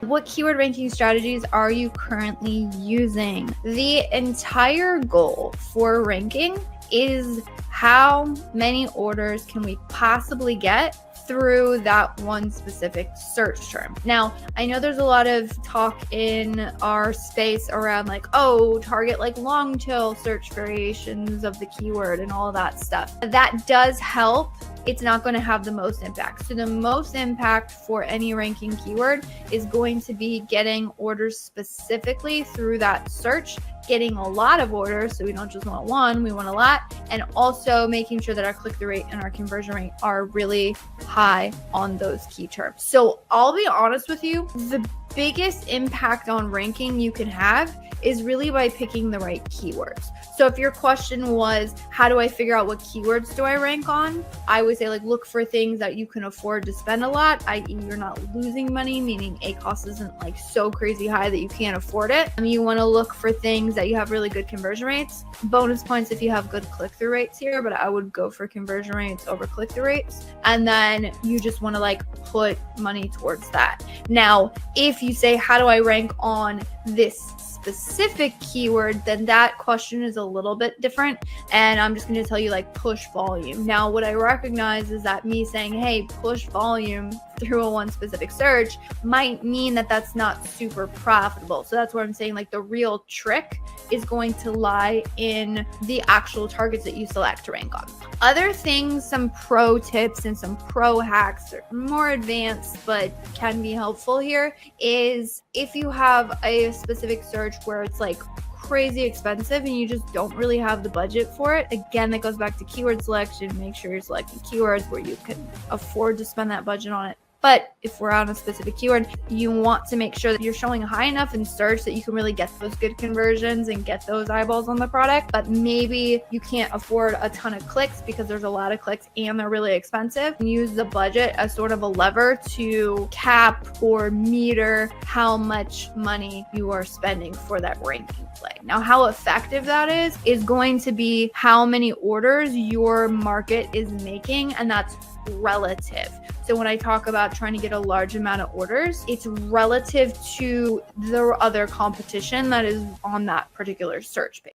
What keyword ranking strategies are you currently using? The entire goal for ranking is how many orders can we possibly get through that one specific search term. Now, I know there's a lot of talk in our space around like, oh, target like long tail search variations of the keyword and all that stuff. That does help. It's not going to have the most impact. So the most impact for any ranking keyword is going to be getting orders specifically through that search, getting a lot of orders. So we don't just want one, we want a lot. And also making sure that our click-through rate and our conversion rate are really high on those key terms. So I'll be honest with you, the biggest impact on ranking you can have is really by picking the right keywords. So if your question was, how do I figure out what keywords do I rank on? I would say like look for things that you can afford to spend a lot, i.e. you're not losing money, meaning ACoS isn't like so crazy high that you can't afford it. You want to look for things that you have really good conversion rates. Bonus points if you have good click-through rates here, but I would go for conversion rates over click-through rates. And then you just want to like put money towards that. Now, if you say, how do I rank on this specific keyword, then that question is a little bit different. And I'm just going to tell you like push volume. Now, what I recognize is that me saying, hey, push volume through a one specific search might mean that that's not super profitable. So that's where I'm saying like the real trick is going to lie in the actual targets that you select to rank on. Other things, some pro tips and some pro hacks are more advanced but can be helpful here, is if you have a specific search where it's like crazy expensive and you just don't really have the budget for it. Again, that goes back to keyword selection. Make sure you're selecting keywords where you can afford to spend that budget on it. But if we're on a specific keyword, you want to make sure that you're showing high enough in search that you can really get those good conversions and get those eyeballs on the product. But maybe you can't afford a ton of clicks because there's a lot of clicks and they're really expensive. And use the budget as sort of a lever to cap or meter how much money you are spending for that ranking play. Now, how effective that is going to be how many orders your market is making, and that's relative. So when I talk about trying to get a large amount of orders, it's relative to the other competition that is on that particular search page.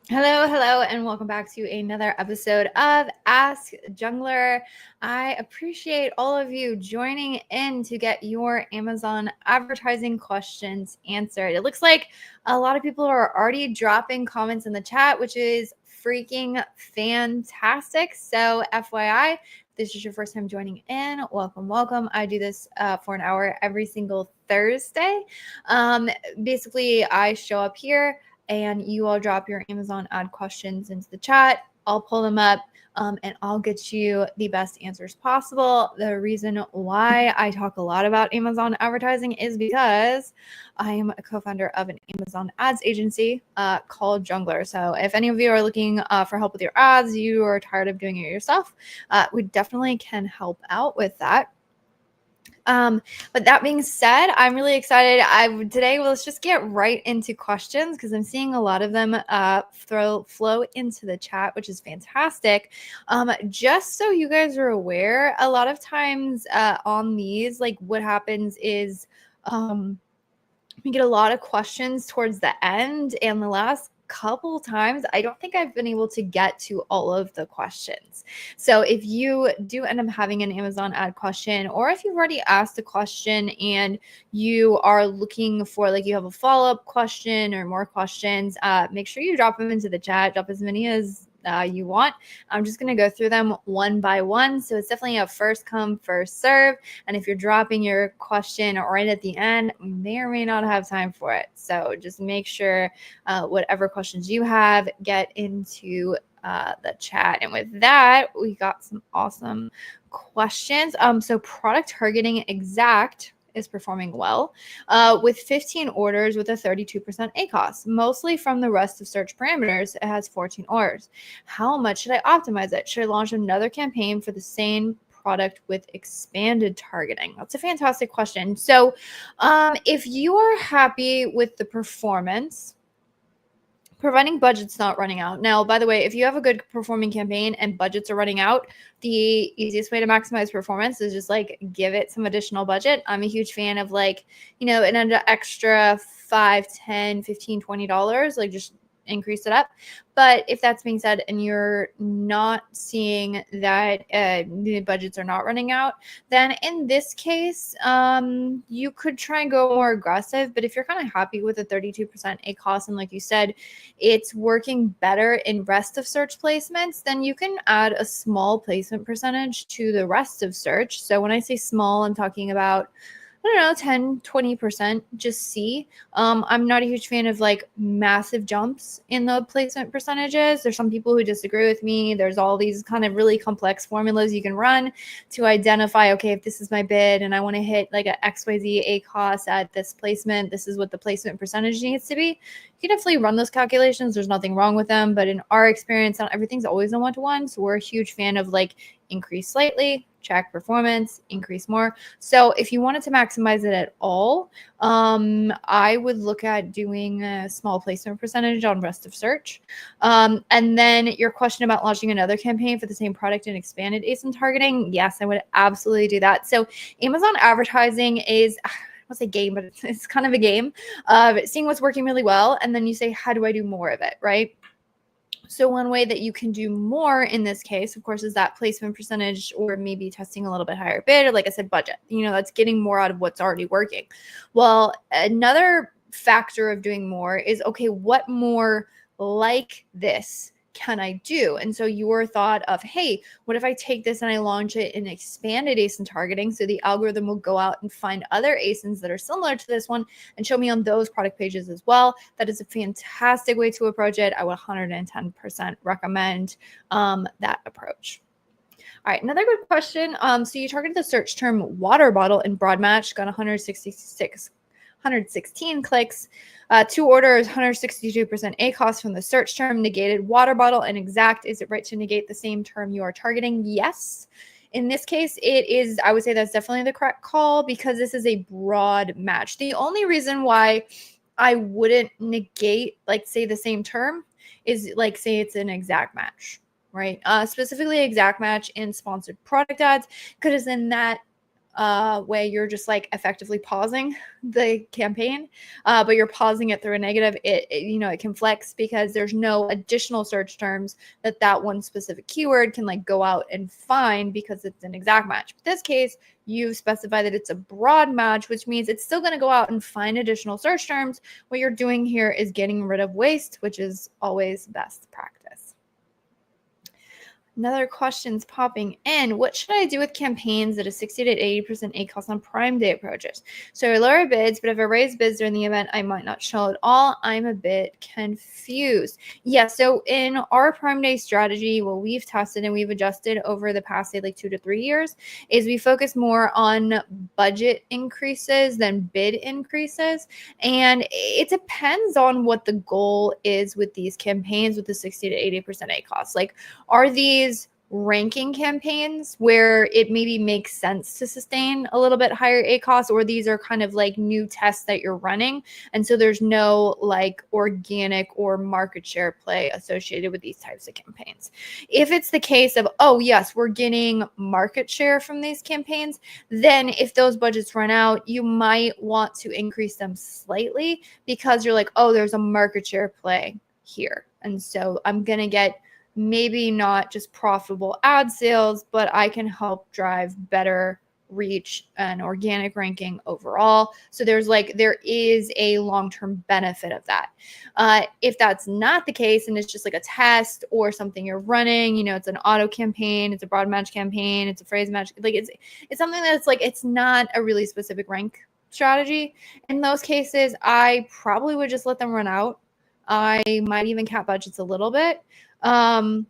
Hello, and welcome back to another episode of Ask Junglr. I appreciate all of you joining in to get your Amazon advertising questions answered. It looks like a lot of people are already dropping comments in the chat, which is freaking fantastic. So FYI, this is your first time joining in, welcome. I do this for an hour every single Thursday. Basically, I show up here and you all drop your Amazon ad questions into the chat. I'll pull them up and I'll get you the best answers possible. The reason why I talk a lot about Amazon advertising is because I am a co-founder of an Amazon ads agency called Junglr. So if any of you are looking for help with your ads, you are tired of doing it yourself, we definitely can help out with that. But that being said, I'm really excited. Today, let's just get right into questions because I'm seeing a lot of them flow into the chat, which is fantastic. Just so you guys are aware, a lot of times on these, like what happens is we get a lot of questions towards the end, and the last couple times I don't think I've been able to get to all of the questions. So if you do end up having an Amazon ad question, or if you've already asked a question and you are looking for, like, you have a follow-up question or more questions, make sure you drop them into the chat. Drop as many as you want. I'm just going to go through them one by one. So it's definitely a first come, first serve. And if you're dropping your question right at the end, we may or may not have time for it. So just make sure whatever questions you have, get into the chat. And with that, we got some awesome questions. So product targeting exact is performing well with 15 orders with a 32% ACoS, mostly from the rest of search parameters. It has 14 orders. How much should I optimize it? Should I launch another campaign for the same product with expanded targeting? That's a fantastic question. So if you are happy with the performance, Providing budgets not running out. Now, by the way, if you have a good performing campaign and budgets are running out, the easiest way to maximize performance is just like give it some additional budget. I'm a huge fan of like, an extra $5, $10, $15, $20, like just increase it up. But if that's being said and you're not seeing that the budgets are not running out, then in this case, you could try and go more aggressive. But if you're kind of happy with a 32% ACOS, and like you said, it's working better in rest of search placements, then you can add a small placement percentage to the rest of search. So when I say small, I'm talking about, I don't know, 10, 20%, just see. I'm not a huge fan of like massive jumps in the placement percentages. There's some people who disagree with me. There's all these kind of really complex formulas you can run to identify, okay, if this is my bid and I want to hit like a XYZ ACOS at this placement, this is what the placement percentage needs to be. You can definitely run those calculations. There's nothing wrong with them. But in our experience, not everything's always a one-to-one. So we're a huge fan of like increase slightly, check performance, increase more. So if you wanted to maximize it at all, I would look at doing a small placement percentage on rest of search. And then your question about launching another campaign for the same product and expanded ASIN targeting. Yes, I would absolutely do that. So Amazon advertising is, I won't say game, but it's kind of a game of seeing what's working really well. And then you say, how do I do more of it? Right. So one way that you can do more in this case, of course, is that placement percentage, or maybe testing a little bit higher bid, or like I said, budget. That's getting more out of what's already working. Well, another factor of doing more is, okay, what more like this can I do? And so your thought of, hey, what if I take this and I launch it in expanded ASIN targeting? So the algorithm will go out and find other ASINs that are similar to this one and show me on those product pages as well. That is a fantastic way to approach it. I would 110% recommend that approach. All right, another good question. So you targeted the search term water bottle in broad match, got 116 clicks, 2 orders, 162% ACOS from the search term, negated water bottle and exact. Is it right to negate the same term you are targeting? Yes. In this case, it is, I would say that's definitely the correct call because this is a broad match. The only reason why I wouldn't negate, like, say the same term is like, say it's an exact match, right? Specifically exact match in sponsored product ads, because in that way you're just like effectively pausing the campaign, but you're pausing it through a negative. It can flex because there's no additional search terms that one specific keyword can like go out and find because it's an exact match. But this case, you specify that it's a broad match, which means it's still going to go out and find additional search terms. What you're doing here is getting rid of waste, which is always best practice. Another question's popping in. What should I do with campaigns that a 60 to 80% ACOS on Prime Day approaches? So I lower bids, but if I raise bids during the event, I might not show at all. I'm a bit confused. Yeah, so in our Prime Day strategy, what we've tested and we've adjusted over the past, say, like 2 to 3 years, is we focus more on budget increases than bid increases. And it depends on what the goal is with these campaigns with the 60 to 80% ACOS. Like, are these ranking campaigns where it maybe makes sense to sustain a little bit higher ACOS, or these are kind of like new tests that you're running, and so there's no like organic or market share play associated with these types of campaigns? If it's the case of, oh yes, we're getting market share from these campaigns, then if those budgets run out, you might want to increase them slightly because you're like, oh, there's a market share play here, and so I'm gonna get maybe not just profitable ad sales, but I can help drive better reach and organic ranking overall. So there is a long-term benefit of that. If that's not the case and it's just like a test or something you're running, it's an auto campaign, it's a broad match campaign, it's a phrase match, like it's something that's like, it's not a really specific rank strategy. In those cases, I probably would just let them run out. I might even cap budgets a little bit. And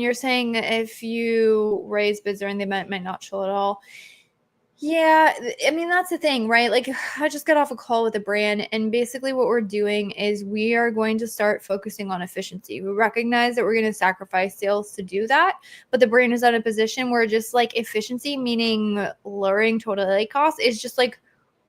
you're saying if you raise bids during the event, it might not show at all. Yeah, I mean, that's the thing, right? Like, I just got off a call with a brand, and basically what we're doing is we are going to start focusing on efficiency. We recognize that we're going to sacrifice sales to do that, but the brand is at a position where just like efficiency, meaning lowering total ACOS, is just like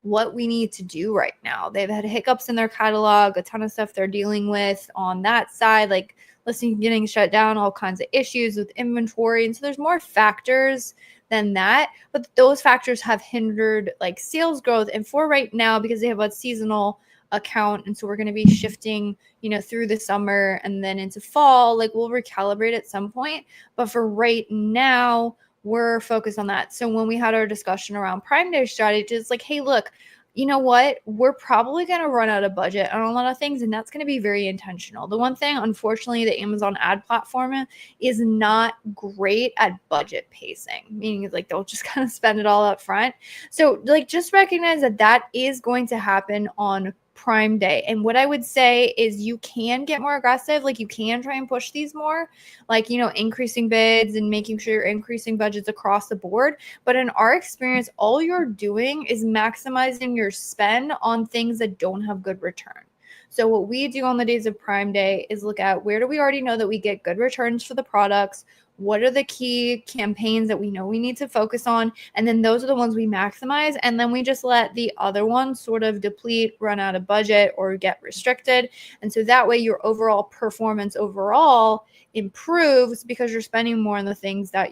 what we need to do right now. They've had hiccups in their catalog, a ton of stuff they're dealing with on that side, like listing getting shut down, all kinds of issues with inventory. And so there's more factors than that, but those factors have hindered like sales growth. And for right now, because they have a seasonal account, and so we're going to be shifting, through the summer and then into fall, like we'll recalibrate at some point. But for right now, we're focused on that. So when we had our discussion around Prime Day strategy, it's like, hey, look, you know what? We're probably going to run out of budget on a lot of things, and that's going to be very intentional. The one thing, unfortunately, the Amazon ad platform is not great at budget pacing, meaning like they'll just kind of spend it all up front. So like just recognize that that is going to happen on Prime Day. And what I would say is you can get more aggressive. Like you can try and push these more, like, increasing bids and making sure you're increasing budgets across the board. But in our experience, all you're doing is maximizing your spend on things that don't have good return. So what we do on the days of Prime Day is look at where do we already know that we get good returns for the products? What are the key campaigns that we know we need to focus on? And then those are the ones we maximize. And then we just let the other ones sort of deplete, run out of budget, or get restricted. And so that way your overall performance overall improves because you're spending more on the things that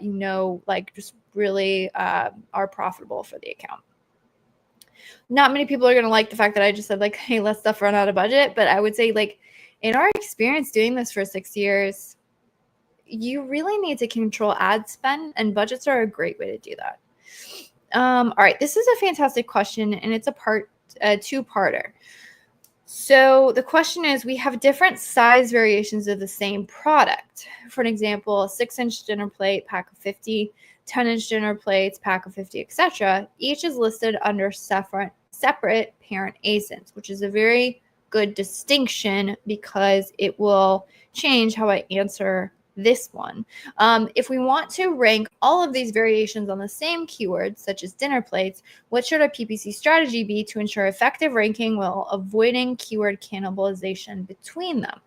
like just really are profitable for the account. Not many people are going to like the fact that I just said like, hey, let stuff run out of budget. But I would say like in our experience doing this for 6 years, you really need to control ad spend, and budgets are a great way to do that. All right, this is a fantastic question, and it's a two-parter. So the question is, we have different size variations of the same product. For an example, a 6-inch dinner plate, pack of 50, 10-inch dinner plates, pack of 50, etc. Each is listed under separate parent ASINs, which is a very good distinction because it will change how I answer this one. If we want to rank all of these variations on the same keywords, such as dinner plates, what should our PPC strategy be to ensure effective ranking while avoiding keyword cannibalization between them?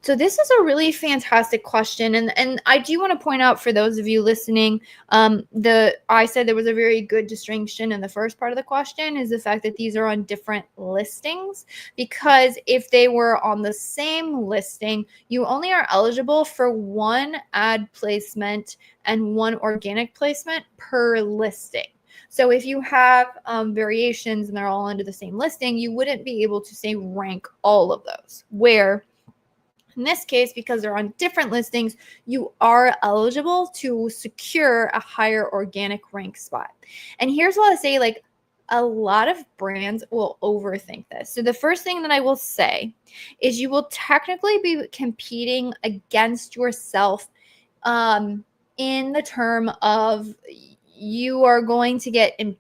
So this is a really fantastic question. And I do want to point out for those of you listening, I said there was a very good distinction in the first part of the question is the fact that these are on different listings, because if they were on the same listing, you only are eligible for one ad placement and one organic placement per listing. So if you have variations and they're all under the same listing, you wouldn't be able to say rank all of those. Where in this case, because they're on different listings, you are eligible to secure a higher organic rank spot. And here's what I say, like, a lot of brands will overthink this. So the first thing that I will say is you will technically be competing against yourself in the term of you are going to get in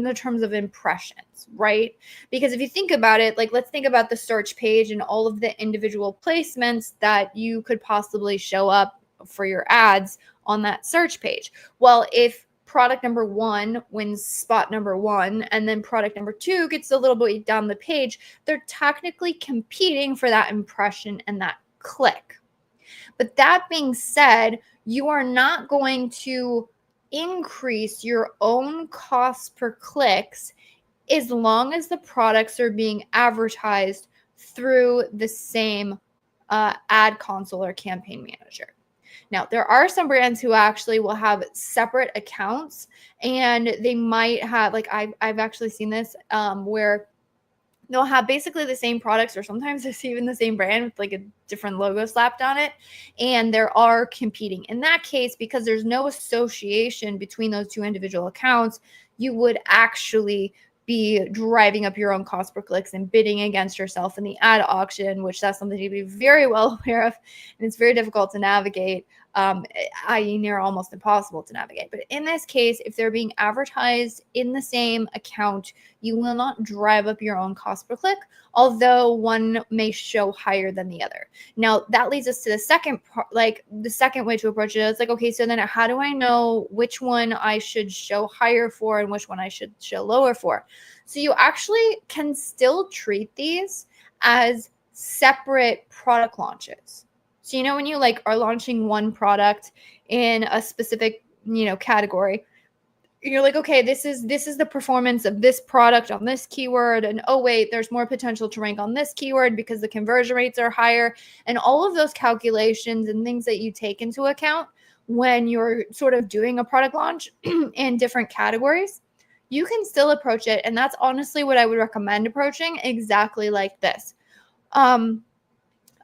the terms of impressions, right? Because if you think about it, like let's think about the search page and all of the individual placements that you could possibly show up for your ads on that search page. Well, if product number 1 wins spot number 1 and then product number 2 gets a little bit down the page, they're technically competing for that impression and that click. But that being said, you are not going to increase your own cost per clicks as long as the products are being advertised through the same ad console or campaign manager. Now, there are some brands who actually will have separate accounts, and they might have, like I've actually seen this where they'll have basically the same products, or sometimes it's even the same brand with like a different logo slapped on it, and there are competing. In that case, because there's no association between those two individual accounts, you would actually be driving up your own cost per clicks and bidding against yourself in the ad auction, which that's something to be very well aware of, and it's very difficult to navigate, i.e. near almost impossible to navigate. But in this case, if they're being advertised in the same account, you will not drive up your own cost per click, although one may show higher than the other. Now, that leads us to the second part, like the second way to approach it. It's like, okay, so then how do I know which one I should show higher for and which one I should show lower for? So you actually can still treat these as separate product launches. So, when you like are launching one product in a specific, category, you're like, okay, this is the performance of this product on this keyword, and oh wait, there's more potential to rank on this keyword because the conversion rates are higher, and all of those calculations and things that you take into account when you're sort of doing a product launch in different categories, you can still approach it. And that's honestly what I would recommend approaching, exactly like this.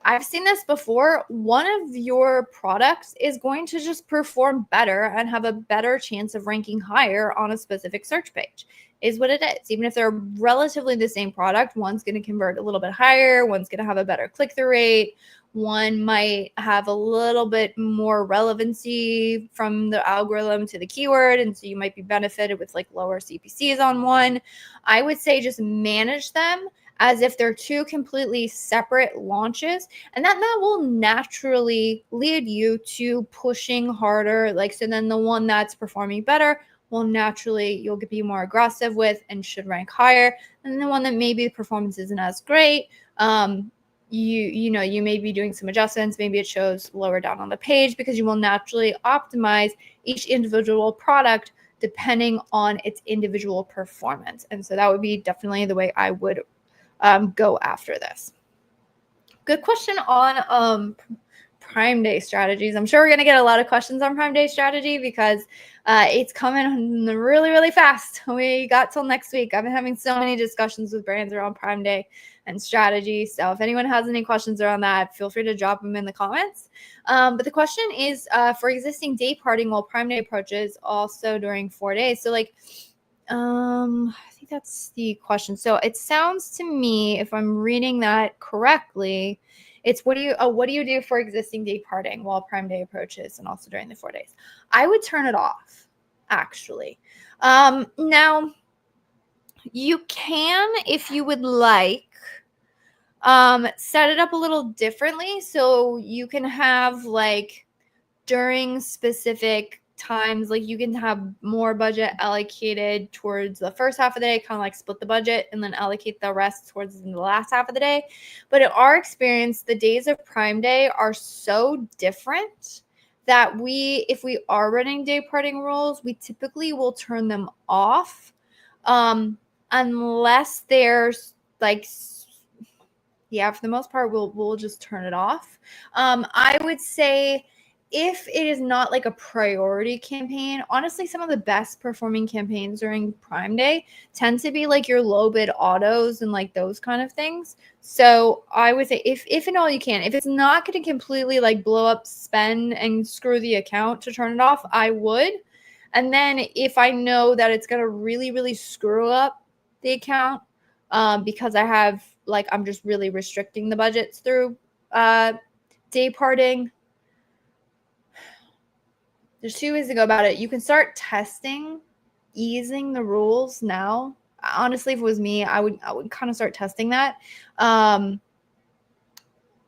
I've seen this before. One of your products is going to just perform better and have a better chance of ranking higher on a specific search page, is what it is. Even if they're relatively the same product, one's going to convert a little bit higher, one's going to have a better click-through rate, one might have a little bit more relevancy from the algorithm to the keyword, and so you might be benefited with like lower CPCs on one. I would say just manage them as if they're two completely separate launches, and that will naturally lead you to pushing harder. Like, so then the one that's performing better will naturally, you'll be more aggressive with and should rank higher. And the one that maybe the performance isn't as great, you know, you may be doing some adjustments. Maybe it shows lower down on the page because you will naturally optimize each individual product depending on its individual performance. And so that would be definitely the way I would go after this. Good question on Prime Day strategies. I'm sure we're going to get a lot of questions on Prime Day strategy because it's coming really, really fast. We got till next week. I've been having so many discussions with brands around Prime Day and strategy. So if anyone has any questions around that, feel free to drop them in the comments. But the question is for existing day parting while Prime Day approaches, also during 4 days. So like, I think that's the question. So it sounds to me, if I'm reading that correctly, it's what do you do for existing day parting while Prime Day approaches and also during the 4 days? I would turn it off, actually. Now, you can, if you would like, set it up a little differently. So you can have like during specific times, like you can have more budget allocated towards the first half of the day, kind of like split the budget and then allocate the rest towards the last half of the day. But in our experience, the days of Prime Day are so different that if we are running day parting rules, we typically will turn them off unless there's like, yeah, for the most part, we'll just turn it off. I would say if it is not like a priority campaign, honestly, some of the best performing campaigns during Prime Day tend to be like your low bid autos and like those kind of things. So I would say if and all you can, if it's not going to completely like blow up spend and screw the account to turn it off, I would. And then if I know that it's going to really, really screw up the account because I'm just really restricting the budgets through day parting, there's two ways to go about it. You can start testing, easing the rules now. Honestly, if it was me, I would kind of start testing that.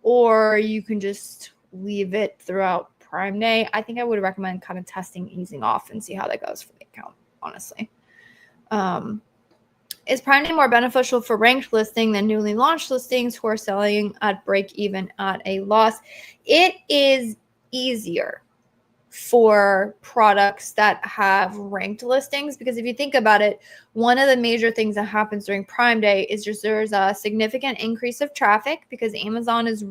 Or you can just leave it throughout Prime Day. I think I would recommend kind of testing, easing off, and see how that goes for the account, honestly. Is Prime Day more beneficial for ranked listing than newly launched listings who are selling at break even at a loss? It is easier for products that have ranked listings, because if you think about it, one of the major things that happens during Prime Day is just there's a significant increase of traffic because Amazon is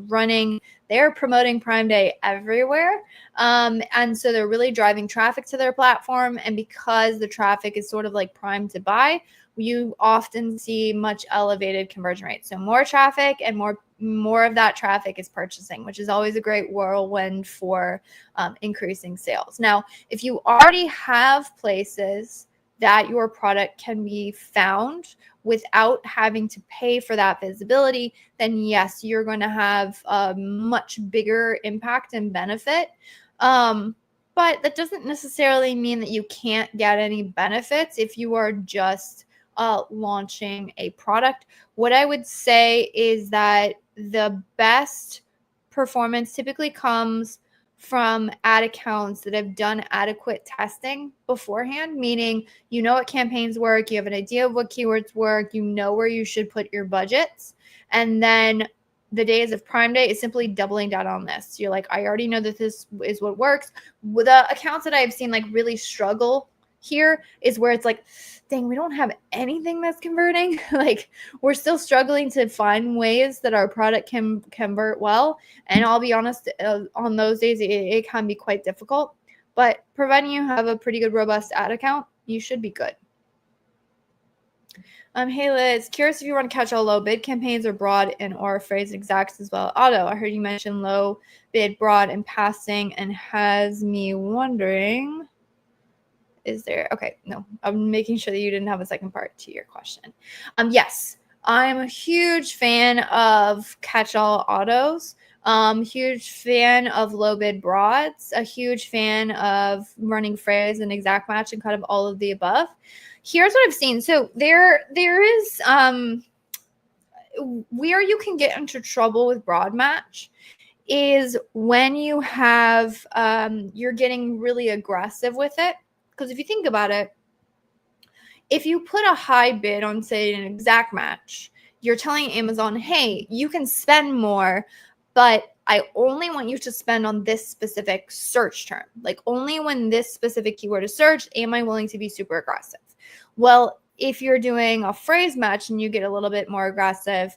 they're promoting Prime Day everywhere. And so they're really driving traffic to their platform. And because the traffic is sort of like primed to buy, you often see much elevated conversion rates. So more traffic and more of that traffic is purchasing, which is always a great whirlwind for increasing sales. Now, if you already have places that your product can be found without having to pay for that visibility, then yes, you're going to have a much bigger impact and benefit. But that doesn't necessarily mean that you can't get any benefits if you are just launching a product. What I would say is that the best performance typically comes from ad accounts that have done adequate testing beforehand, meaning you know what campaigns work, you have an idea of what keywords work, you know where you should put your budgets, and then the days of Prime Day is simply doubling down on this. You're like, I already know that this is what works. With the accounts that I've seen like really struggle Here is where it's like, dang, we don't have anything that's converting. Like, we're still struggling to find ways that our product can convert well. And I'll be honest, on those days, it can be quite difficult. But providing you have a pretty good, robust ad account, you should be good. Hey Liz, curious if you want to catch all low bid campaigns or broad and or phrase exacts as well. Otto, I heard you mention low bid, broad, and passing, and has me wondering, is there, okay, no, I'm making sure that you didn't have a second part to your question. Yes, I'm a huge fan of catch-all autos. Huge fan of low bid broads, a huge fan of running phrase and exact match and kind of all of the above. Here's what I've seen. So there is where you can get into trouble with broad match is when you have you're getting really aggressive with it. Because if you think about it, if you put a high bid on, say, an exact match, you're telling Amazon, hey, you can spend more, but I only want you to spend on this specific search term. Like, only when this specific keyword is searched, am I willing to be super aggressive? Well, if you're doing a phrase match and you get a little bit more aggressive,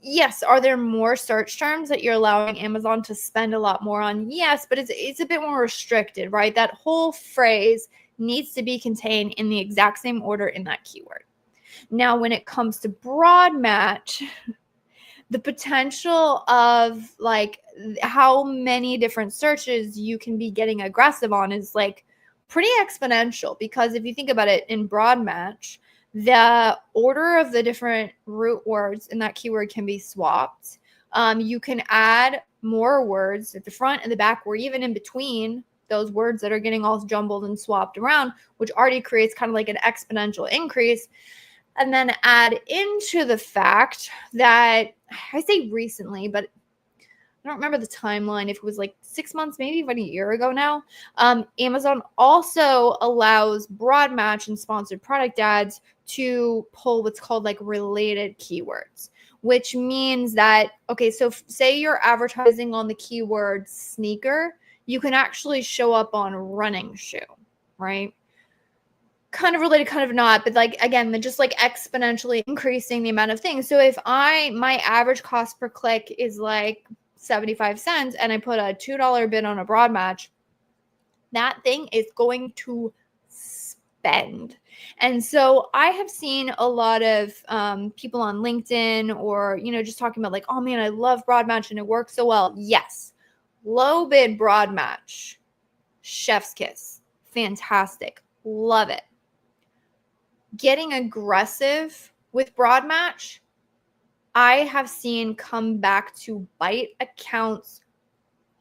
yes, are there more search terms that you're allowing Amazon to spend a lot more on? Yes, but it's a bit more restricted, right? That whole phrase needs to be contained in the exact same order in that keyword. Now, when it comes to broad match, the potential of like how many different searches you can be getting aggressive on is like pretty exponential, because if you think about it, in broad match, the order of the different root words in that keyword can be swapped. You can add more words at the front and the back, or even in between those words that are getting all jumbled and swapped around, which already creates kind of like an exponential increase. And then add into the fact that, I say recently, but I don't remember the timeline, if it was like 6 months, maybe even a year ago now, Amazon also allows broad match and sponsored product ads to pull what's called like related keywords, which means that, okay, so say you're advertising on the keyword sneaker, you can actually show up on running shoe, right? Kind of related, kind of not, but like, again, they're just like exponentially increasing the amount of things. So if my average cost per click is like 75 cents and I put a $2 bid on a broad match, that thing is going to spend. And so I have seen a lot of people on LinkedIn or, just talking about like, oh man, I love broad match and it works so well. Yes. Low bid broad match, chef's kiss, fantastic. Love it. Getting aggressive with broad match, I have seen come back to bite accounts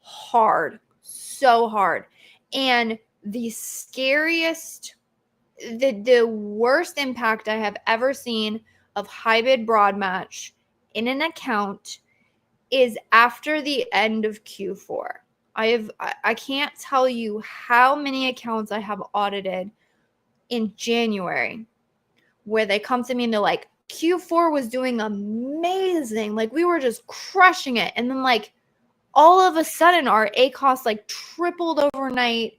hard, so hard. And the scariest, the worst impact I have ever seen of high bid broad match in an account is after the end of Q4. I can't tell you how many accounts I have audited in January where they come to me and they're like, Q4 was doing amazing. Like, we were just crushing it. And then like all of a sudden our ACoS like tripled overnight.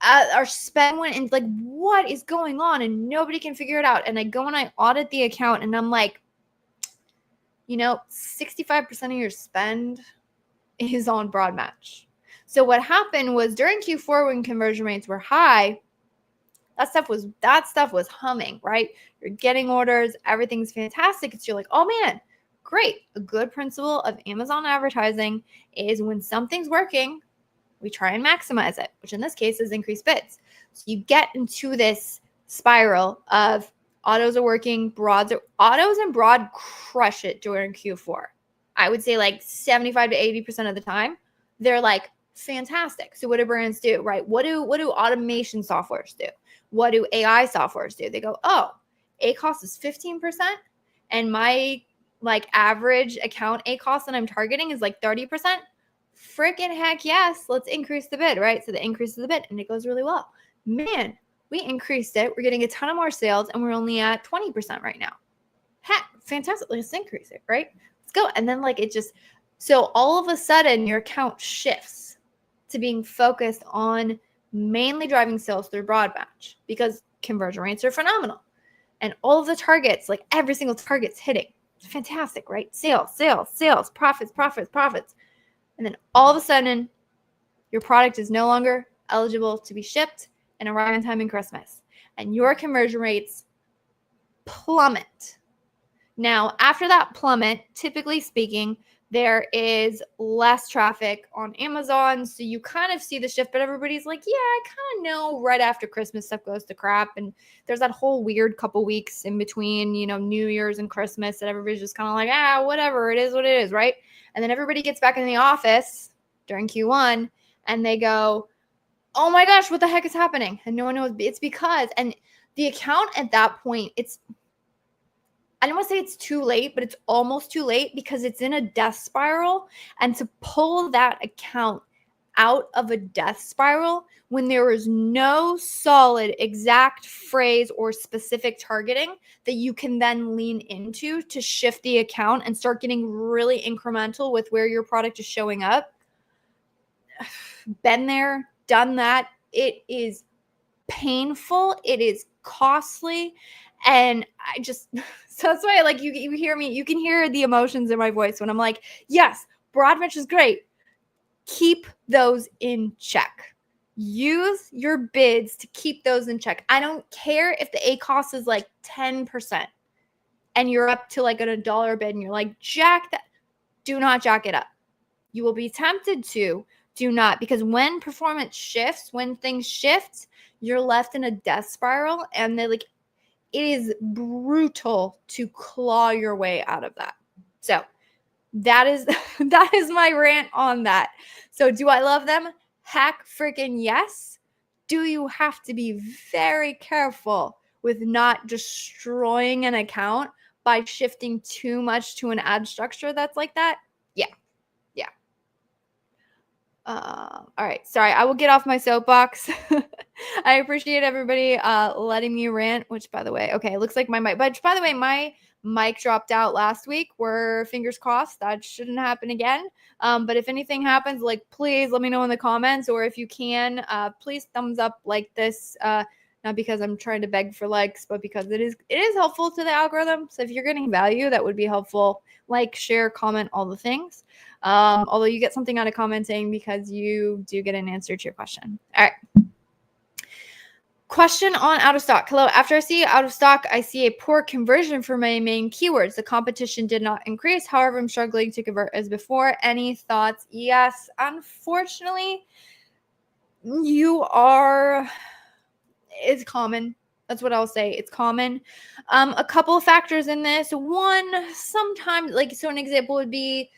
Our spend went, and like, what is going on? And nobody can figure it out. And I go and I audit the account and I'm like, 65% of your spend is on broad match. So what happened was during Q4 when conversion rates were high, that stuff was humming, right? You're getting orders, everything's fantastic. You're like, oh man, great. A good principle of Amazon advertising is when something's working, we try and maximize it, which in this case is increased bids. So you get into this spiral of autos are working, autos and broad crush it during Q4. I would say like 75 to 80% of the time, they're like fantastic. So what do brands do, right? What do automation softwares do? What do AI softwares do? They go, oh, ACoS is 15%, and my like average account ACoS that I'm targeting is like 30%. Freaking heck yes, let's increase the bid, right? So the increase of the bid, and it goes really well. Man, we increased it. We're getting a ton of more sales, and we're only at 20% right now. Heck, fantastic. Let's increase it, right? Let's go. And then like it just, so all of a sudden your account shifts to being focused on mainly driving sales through broad match because conversion rates are phenomenal. And all of the targets, like every single target's hitting. It's fantastic, right? Sales, sales, sales, profits, profits, profits. And then all of a sudden, your product is no longer eligible to be shipped and arrive in time in Christmas. And your conversion rates plummet. Now, after that plummet, typically speaking, there is less traffic on Amazon. So you kind of see the shift, but everybody's like, yeah, I kind of know right after Christmas stuff goes to crap. And there's that whole weird couple weeks in between, New Year's and Christmas that everybody's just kind of like, whatever, it is what it is, right? And then everybody gets back in the office during Q1 and they go, oh my gosh, what the heck is happening? And no one knows. It's because, and the account at that point, I don't want to say it's too late, but it's almost too late because it's in a death spiral. And to pull that account out of a death spiral when there is no solid exact phrase or specific targeting that you can then lean into to shift the account and start getting really incremental with where your product is showing up. Been there, done that. It is painful. It is costly. And I just, so that's why, like, you hear me, you can hear the emotions in my voice when I'm like, yes, broad match is great. Keep those in check. Use your bids to keep those in check. I don't care if the ACoS is like 10% and you're up to like a $1 bid and you're like, jack that. Do not jack it up. You will be tempted to. Do not, because when performance shifts, when things shift, you're left in a death spiral, and it is brutal to claw your way out of that. So that is my rant on that. So do I love them? Heck freaking yes. Do you have to be very careful with not destroying an account by shifting too much to an ad structure that's like that? Yeah. All right. Sorry, I will get off my soapbox. I appreciate everybody letting me rant, which, by the way, okay, it looks like my mic, but by the way, my mic dropped out last week. We're fingers crossed that shouldn't happen again. But if anything happens, like, please let me know in the comments, or if you can, please thumbs up like this. Not because I'm trying to beg for likes, but because it is helpful to the algorithm. So if you're getting value, that would be helpful. Like, share, comment, all the things. Although you get something out of commenting because you do get an answer to your question. All right. Question on out of stock. Hello. After I see out of stock, I see a poor conversion for my main keywords. The competition did not increase. However, I'm struggling to convert as before. Any thoughts? Yes. Unfortunately, it's common. That's what I'll say. It's common. A couple of factors in this. One, sometimes, so an example would be,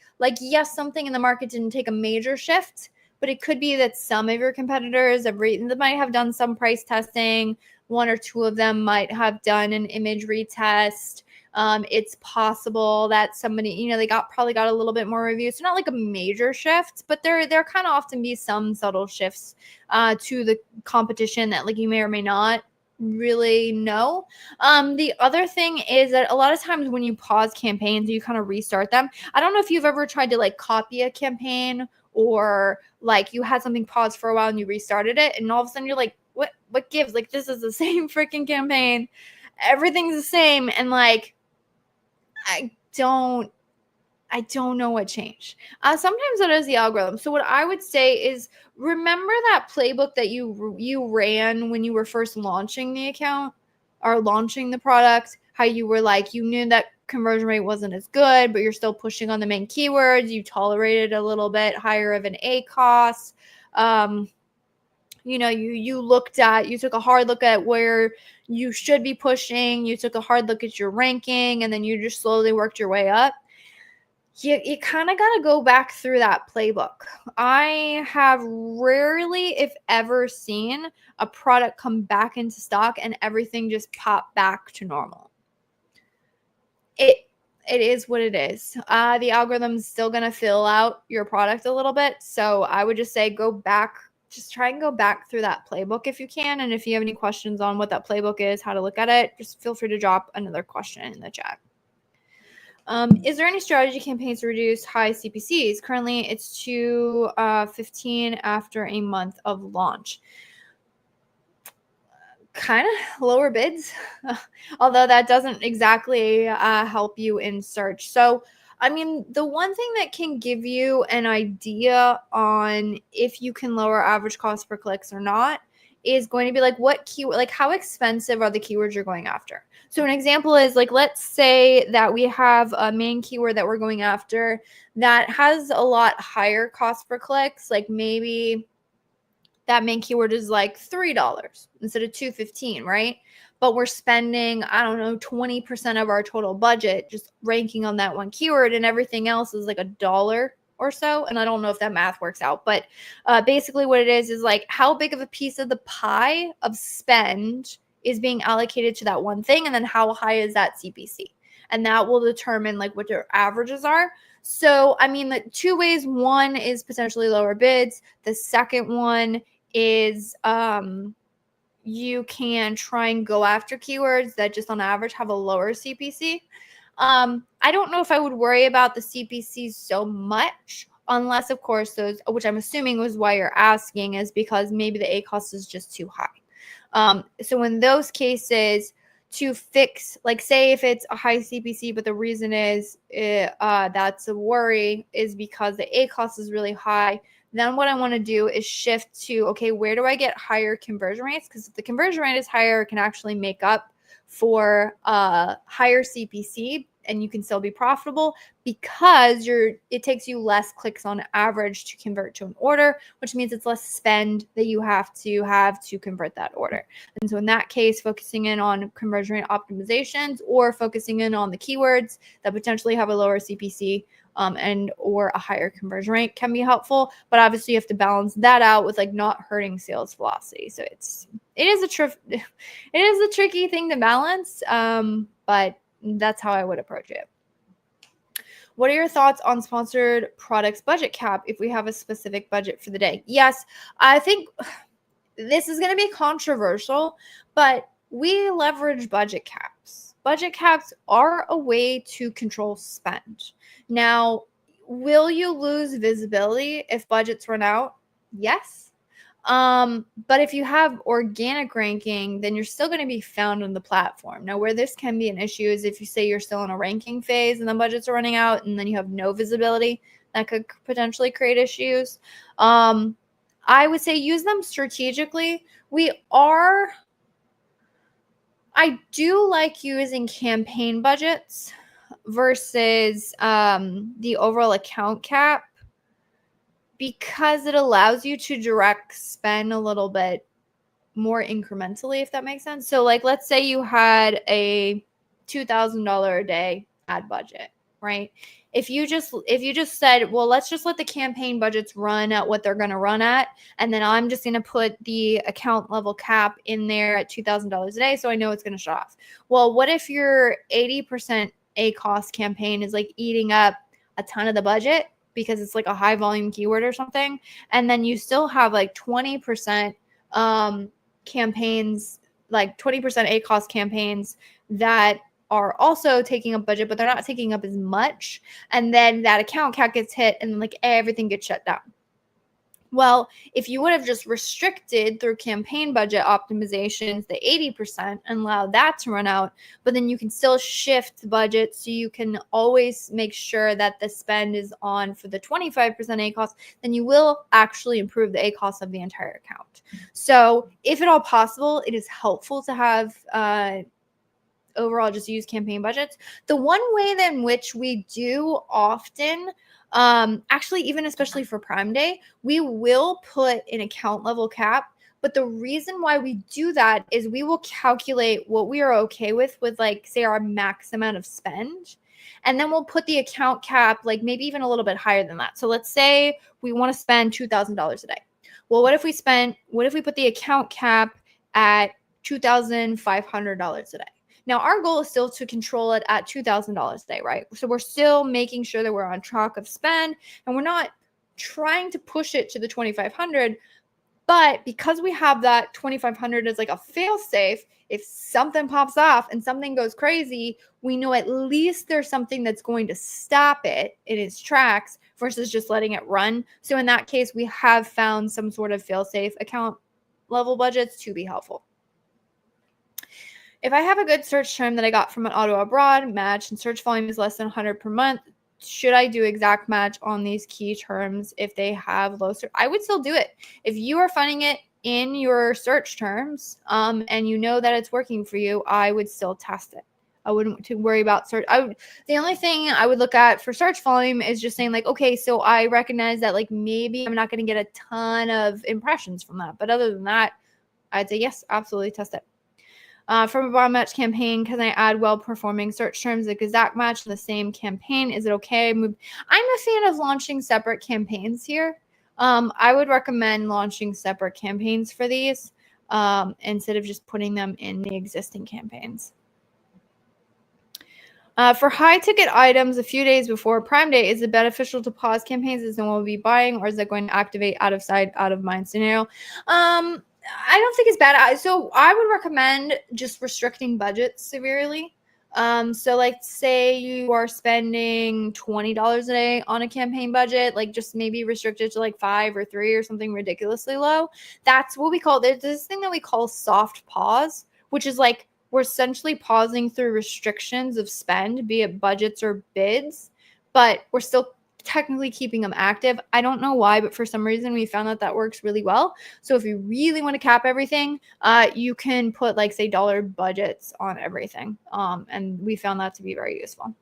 yes, something in the market didn't take a major shift, but it could be that some of your competitors might have done some price testing. One or two of them might have done an image retest. It's possible that somebody, they probably got a little bit more reviews. So not like a major shift, but there kind of often be some subtle shifts to the competition that you may or may not really know. The other thing is that a lot of times when you pause campaigns, you kind of restart them. I don't know if you've ever tried to copy a campaign, or you had something paused for a while and you restarted it, and all of a sudden you're like, what gives? This is the same freaking campaign. Everything's the same. And I don't know what changed. Sometimes that is the algorithm. So what I would say is, remember that playbook that you ran when you were first launching the account or launching the product, how you were you knew that conversion rate wasn't as good, but you're still pushing on the main keywords. You tolerated a little bit higher of an ACoS. You took a hard look at where you should be pushing. You took a hard look at your ranking, and then you just slowly worked your way up. You kind of got to go back through that playbook. I have rarely, if ever, seen a product come back into stock and everything just pop back to normal. It is what it is. The algorithm's still going to fill out your product a little bit. So I would just say go back. Just try and go back through that playbook if you can. And if you have any questions on what that playbook is, how to look at it, just feel free to drop another question in the chat. Is there any strategy campaigns to reduce high CPCs? Currently, it's to 15 after a month of launch. kind of lower bids, although that doesn't exactly help you in search. So, I mean, the one thing that can give you an idea on if you can lower average cost per clicks or not is going to be like what keyword, like how expensive are the keywords you're going after. So an example is like, let's say that we have a main keyword that we're going after that has a lot higher cost per clicks, like maybe that main keyword is like $3 instead of $2.15, right? But we're spending, I don't know, 20% of our total budget just ranking on that one keyword, and everything else is like $1 or so. And I don't know if that math works out, but basically what it is like how big of a piece of the pie of spend is being allocated to that one thing, and then how high is that CPC? And that will determine like what their averages are. So, I mean, the two ways. One is potentially lower bids. The second one is you can try and go after keywords that just on average have a lower CPC. I don't know if I would worry about the CPC so much unless, of course, those, which I'm assuming was why you're asking, is because maybe the ACoS is just too high. So in those cases, to fix, like say if it's a high CPC, but the reason is that's a worry is because the ACoS is really high, then what I want to do is shift to, okay, where do I get higher conversion rates? Because if the conversion rate is higher, it can actually make up for higher CPC, and you can still be profitable because it takes you less clicks on average to convert to an order, which means it's less spend that you have to convert that order. And so in that case, focusing in on conversion rate optimizations or focusing in on the keywords that potentially have a lower CPC and or a higher conversion rate can be helpful. But obviously you have to balance that out with like not hurting sales velocity. So it is a tricky thing to balance, but that's how I would approach it. What are your thoughts on sponsored products budget cap if we have a specific budget for the day? Yes, I think this is going to be controversial, but we leverage budget caps. Budget caps are a way to control spend. Now, will you lose visibility if budgets run out? Yes. But if you have organic ranking, then you're still going to be found on the platform. Now, where this can be an issue is if you say you're still in a ranking phase and the budgets are running out and then you have no visibility, that could potentially create issues. I would say use them strategically. I do like using campaign budgets versus the overall account cap because it allows you to direct spend a little bit more incrementally, if that makes sense. So like, let's say you had a $2,000 a day ad budget, right? If you just said, well, let's just let the campaign budgets run at what they're going to run at, and then I'm just going to put the account level cap in there at $2,000 a day, so I know it's going to shut off. Well, what if your 80% ACoS campaign is like eating up a ton of the budget because it's like a high volume keyword or something, and then you still have like 20% campaigns, like 20% ACoS campaigns that are also taking up budget, but they're not taking up as much. And then that account cap gets hit and then like everything gets shut down. Well, if you would have just restricted through campaign budget optimizations the 80% and allowed that to run out, but then you can still shift the budget so you can always make sure that the spend is on for the 25% ACoS, then you will actually improve the ACoS of the entire account. So if at all possible, it is helpful to have overall just use campaign budgets. The one way in which we do often, actually even especially for Prime Day, we will put an account level cap. But the reason why we do that is we will calculate what we are okay with like, say, our max amount of spend. And then we'll put the account cap, like maybe even a little bit higher than that. So let's say we want to spend $2,000 a day. Well, what if we put the account cap at $2,500 a day? Now, our goal is still to control it at $2,000 a day, right? So we're still making sure that we're on track of spend, and we're not trying to push it to the 2,500. But because we have that 2,500 as like a fail safe, if something pops off and something goes crazy, we know at least there's something that's going to stop it in its tracks versus just letting it run. So in that case, we have found some sort of fail safe account level budgets to be helpful. If I have a good search term that I got from an auto abroad match and search volume is less than 100 per month, should I do exact match on these key terms if they have low search? I would still do it. If you are finding it in your search terms and you know that it's working for you, I would still test it. I wouldn't to worry about search. The only thing I would look at for search volume is just saying like, okay, so I recognize that like maybe I'm not going to get a ton of impressions from that. But other than that, I'd say yes, absolutely test it. From a broad match campaign, can I add well-performing search terms like exact match in the same campaign? Is it okay? I'm a fan of launching separate campaigns here. I would recommend launching separate campaigns for these instead of just putting them in the existing campaigns. For high-ticket items, a few days before Prime Day, is it beneficial to pause campaigns as no one will be buying, or is it going to activate out of sight, out of mind scenario? I don't think it's bad. So I would recommend just restricting budgets severely. So like say you are spending $20 a day on a campaign budget, like just maybe restrict it to like 5 or 3 or something ridiculously low. That's what we call, there's this thing that we call soft pause, which is like we're essentially pausing through restrictions of spend, be it budgets or bids, but we're still technically keeping them active. I don't know why, but for some reason we found that works really well. So if you really want to cap everything, you can put like say dollar budgets on everything. And we found that to be very useful.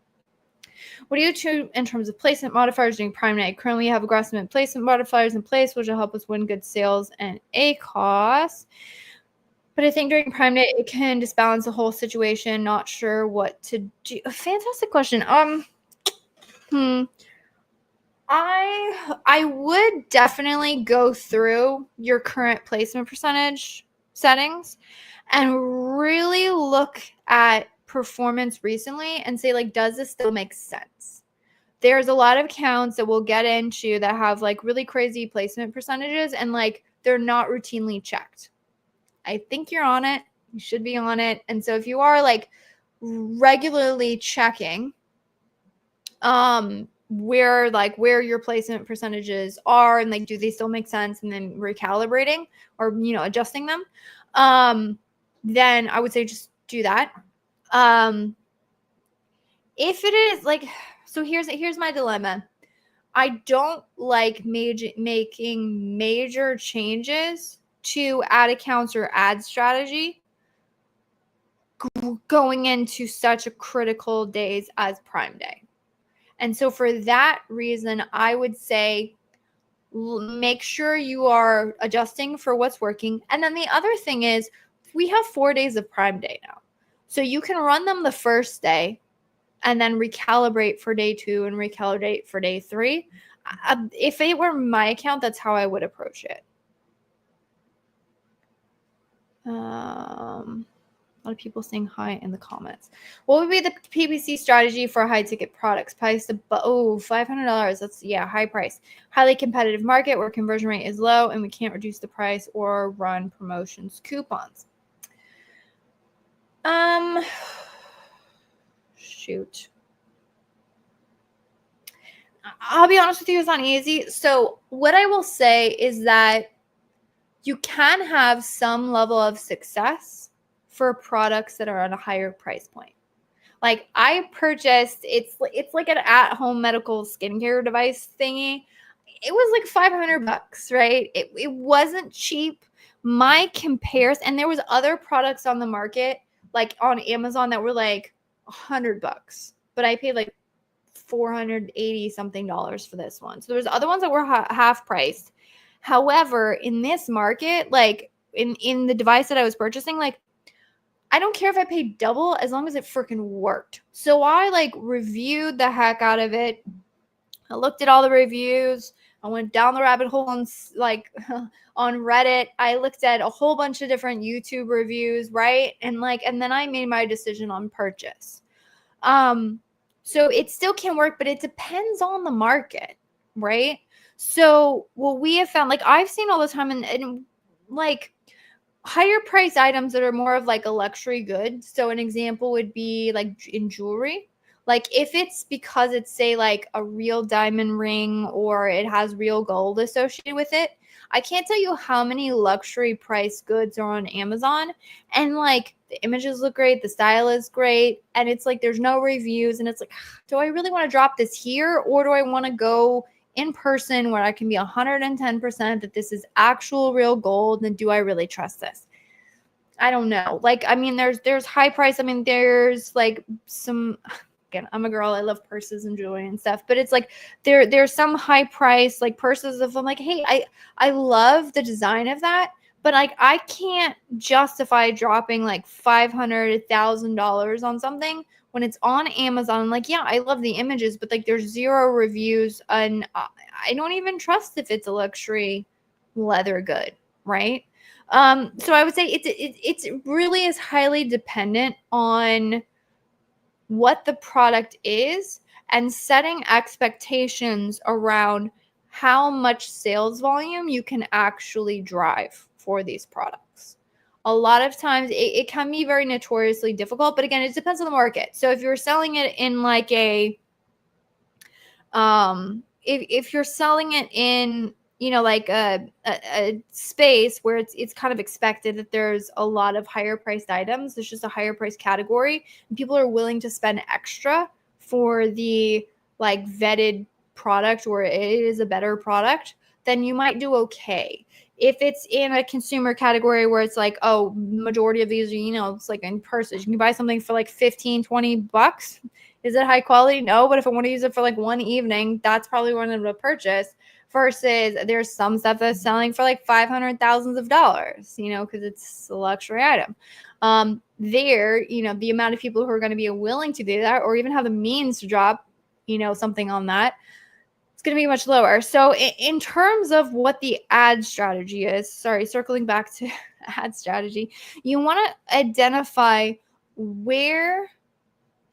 What do you do in terms of placement modifiers during Prime Night? Currently we have aggressive placement modifiers in place, which will help us win good sales and ACOS. But I think during Prime Day, it can disbalance the whole situation. Not sure what to do. Fantastic question. I would definitely go through your current placement percentage settings and really look at performance recently and say, like, does this still make sense? There's a lot of accounts that we'll get into that have like really crazy placement percentages and like they're not routinely checked. I think you're on it. You should be on it. And so if you are like regularly checking where your placement percentages are and like do they still make sense and then recalibrating or adjusting them, then I would say just do that. If it is like, so here's my dilemma. I don't like making major changes to ad accounts or ad strategy going into such a critical days as Prime Day. And so for that reason, I would say make sure you are adjusting for what's working. And then the other thing is we have 4 days of Prime Day now. So you can run them the first day and then recalibrate for day 2 and recalibrate for day 3. If it were my account, that's how I would approach it. A lot of people saying hi in the comments. What would be the PPC strategy for high ticket products? Price $500. That's high price. Highly competitive market where conversion rate is low and we can't reduce the price or run promotions, coupons. Shoot. I'll be honest with you, it's not easy. So what I will say is that you can have some level of success for products that are at a higher price point. Like I purchased, it's like an at-home medical skincare device thingy. It was like $500, right? It wasn't cheap. My compares, and there was other products on the market, like on Amazon, that were like $100, but I paid like $480 something for this one. So there's other ones that were half priced. However, in this market, like in the device that I was purchasing, like I don't care if I paid double as long as it freaking worked. So I like reviewed the heck out of it. I looked at all the reviews. I went down the rabbit hole on on Reddit. I looked at a whole bunch of different YouTube reviews, right? And then I made my decision on purchase. So it still can work, but it depends on the market, right? So what we have found, like I've seen all the time and like higher price items that are more of like a luxury good. So an example would be like in jewelry. Like if it's because it's say like a real diamond ring or it has real gold associated with it, I can't tell you how many luxury price goods are on Amazon, and like the images look great, the style is great, and it's like there's no reviews, and it's like, do I really want to drop this here, or do I want to go in person where I can be 110% that this is actual real gold, and do I really trust this? I don't know. Like, I mean, there's high price. I mean, there's like some, again, I'm a girl. I love purses and jewelry and stuff, but it's like there's some high price like purses of I'm like, hey, I love the design of that, but like I can't justify dropping like $500,000 on something when it's on Amazon. Like, yeah, I love the images, but like there's 0 reviews, and I don't even trust if it's a luxury leather good, right? So I would say it's really is highly dependent on what the product is and setting expectations around how much sales volume you can actually drive for these products. A lot of times it can be very notoriously difficult, but again, it depends on the market. So if you're selling it in like a if you're selling it in like a space where it's kind of expected that there's a lot of higher priced items, it's just a higher price category, and people are willing to spend extra for the like vetted product, or it is a better product, then you might do okay. If it's in a consumer category where it's like, oh, majority of these are, it's like in purses, you can buy something for like 15-20 bucks. Is it high quality? No, but if I want to use it for like one evening, that's probably what I'm going to purchase. Versus there's some stuff that's selling for like $500,000, because it's a luxury item. The amount of people who are going to be willing to do that, or even have the means to drop, something on that, it's going to be much lower. So in terms of what the ad strategy is, circling back to ad strategy, you want to identify where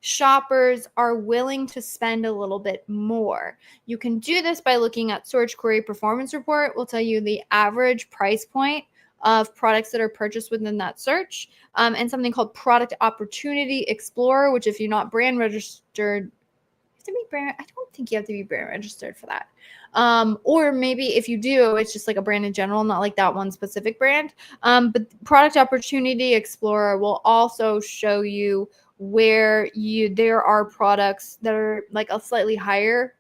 shoppers are willing to spend a little bit more. You can do this by looking at Search Query Performance Report. Will tell you the average price point of products that are purchased within that search, and something called Product Opportunity Explorer, which if you're not brand registered, I don't think you have to be brand registered for that. Or maybe if you do, it's just like a brand in general, not like that one specific brand. But Product Opportunity Explorer will also show you where there are products that are like a slightly higher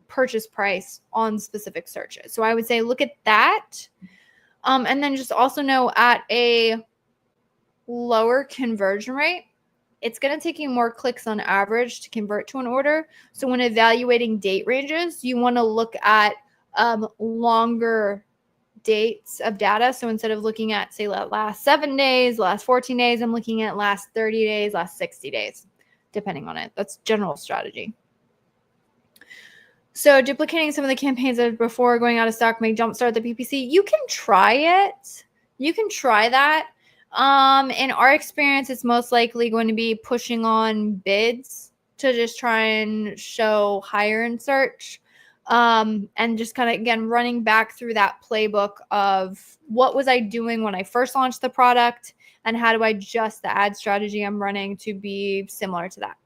purchase price on specific searches. So I would say look at that. And then just also know at a lower conversion rate, it's going to take you more clicks on average to convert to an order. So when evaluating date ranges, you want to look at longer dates of data. So instead of looking at, say, last 7 days, last 14 days, I'm looking at last 30 days, last 60 days, depending on it. That's general strategy. So duplicating some of the campaigns that before going out of stock may jumpstart the PPC. You can try it. You can try that. In our experience, it's most likely going to be pushing on bids to just try and show higher in search. And just kind of, again, running back through that playbook of what was I doing when I first launched the product, and how do I adjust the ad strategy I'm running to be similar to that.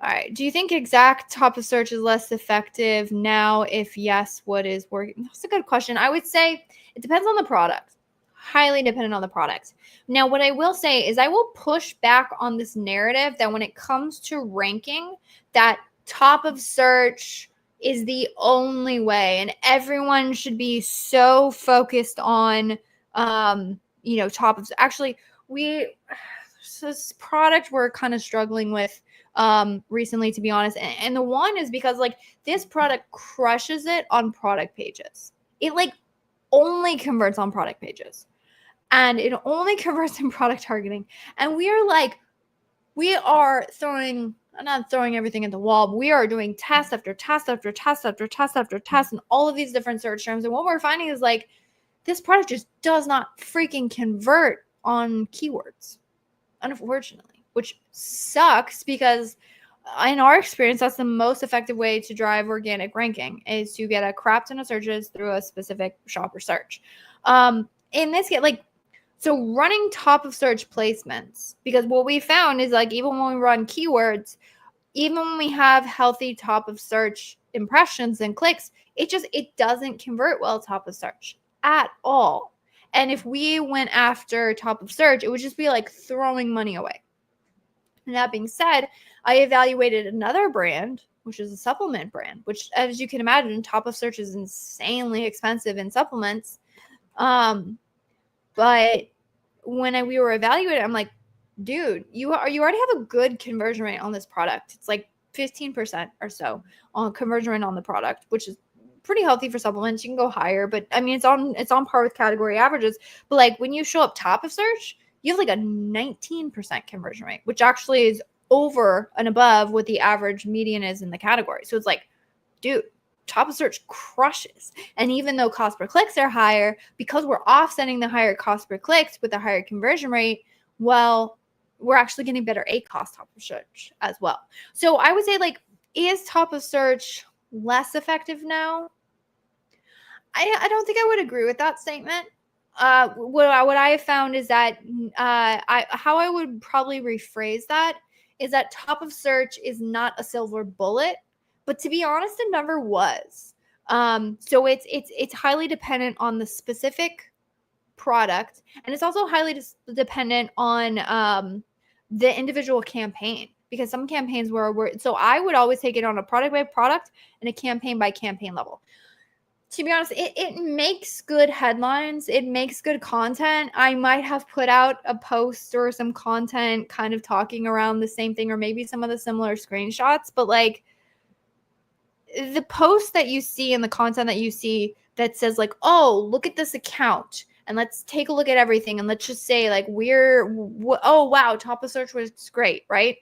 All right. Do you think exact top of search is less effective now? If yes, what is working? That's a good question. I would say it depends on the product. Highly dependent on the product. Now, what I will say is I will push back on this narrative that when it comes to ranking, that top of search is the only way, and everyone should be so focused on, top of. Actually, this product we're kind of struggling with recently, to be honest, and the one is because like this product crushes it on product pages. It like only converts on product pages, and it only converts in product targeting. And we are not throwing everything at the wall, but we are doing test after test after test after test after test in all of these different search terms. And what we're finding is like this product just does not freaking convert on keywords, unfortunately, which sucks because in our experience, that's the most effective way to drive organic ranking, is to get a crap ton of searches through a specific shopper search. In this case, so running top of search placements, because what we found is like even when we run keywords, even when we have healthy top of search impressions and clicks, it doesn't convert well top of search at all. And if we went after top of search, it would just be like throwing money away. And that being said, I evaluated another brand, which is a supplement brand, which, as you can imagine, top of search is insanely expensive in supplements. But when we were evaluating, I'm like, dude, you already have a good conversion rate on this product. It's like 15% or so on conversion rate on the product, which is pretty healthy for supplements. You can go higher, but I mean, it's on par with category averages. But like when you show up top of search, you have like a 19% conversion rate, which actually is over and above what the average median is in the category. So it's like, dude, top of search crushes. And even though cost per clicks are higher, because we're offsetting the higher cost per clicks with the higher conversion rate, well, we're actually getting better ACoS top of search as well. So I would say, like, is top of search less effective now? I don't think I would agree with that statement. What I have found is that how I would probably rephrase that is that top of search is not a silver bullet, but to be honest, it never was. So it's highly dependent on the specific product, and it's also highly dependent on the individual campaign, because some campaigns so I would always take it on a product by product and a campaign by campaign level. To be honest, it makes good headlines. It makes good content. I might have put out a post or some content kind of talking around the same thing, or maybe some of the similar screenshots, but like the post that you see and the content that you see that says like, oh, look at this account and let's take a look at everything and let's just say like oh wow, top of search was great, right?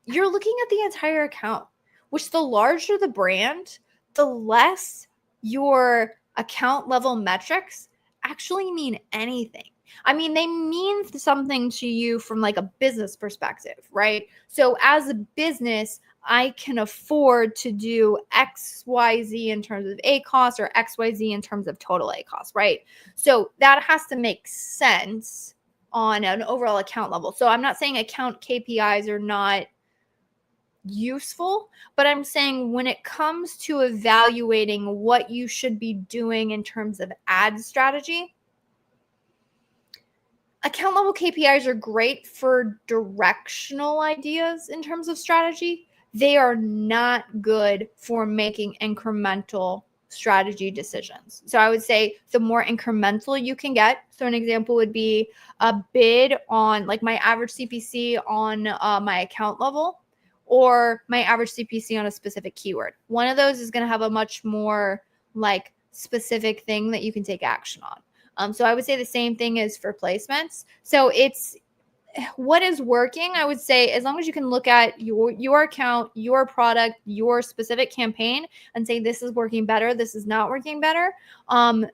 You're looking at the entire account, which the larger the brand, the less your account level metrics actually mean anything. I mean, they mean something to you from like a business perspective, right? So as a business, I can afford to do XYZ in terms of ACoS or XYZ in terms of total ACoS, right? So that has to make sense on an overall account level. So I'm not saying account KPIs are not useful, but I'm saying when it comes to evaluating what you should be doing in terms of ad strategy, account level KPIs are great for directional ideas in terms of strategy. They are not good for making incremental strategy decisions. So I would say the more incremental you can get. So an example would be a bid on like my average CPC on my account level, or my average CPC on a specific keyword. One of those is going to have a much more like specific thing that you can take action on. So I would say the same thing is for placements. So it's what is working. I would say as long as you can look at your account, your product, your specific campaign and say this is working better, this is not working better,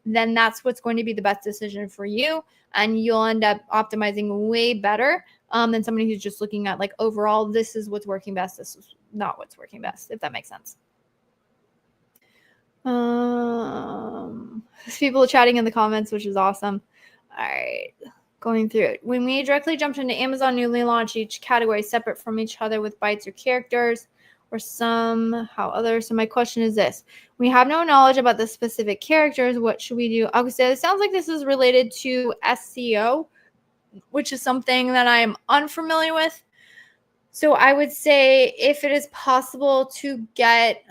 then that's what's going to be the best decision for you. And you'll end up optimizing way better than somebody who's just looking at like overall, this is what's working best, this is not what's working best, if that makes sense. People chatting in the comments, which is awesome. All right, going through it. When we directly jumped into Amazon newly launched, each category separate from each other with bytes or characters or somehow other. So my question is this: we have no knowledge about the specific characters. What should we do? Okay, so it sounds like this is related to SEO, which is something that I'm unfamiliar with. So I would say if it is possible to get,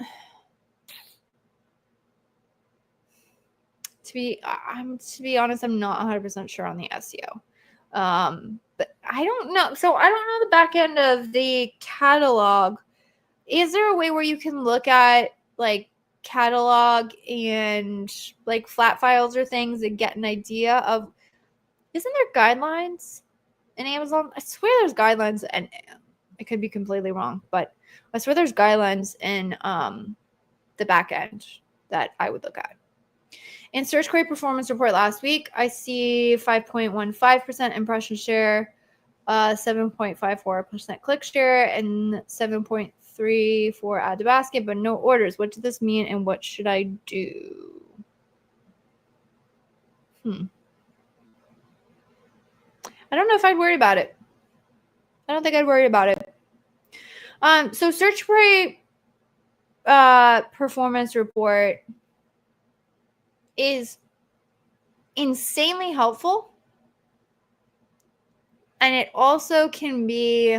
to be honest, I'm not 100% sure on the SEO. But I don't know. So I don't know the back end of the catalog. Is there a way where you can look at like catalog and like flat files or things and get an idea of, isn't there guidelines in Amazon? I swear there's guidelines, and I could be completely wrong, but I swear there's guidelines in the back end that I would look at. In search query performance report last week, I see 5.15% impression share, 7.54% click share, and 7.34 add to basket, but no orders. What does this mean, and what should I do? I don't know if I'd worry about it. I don't think I'd worry about it. So search query performance report is insanely helpful, and it also can be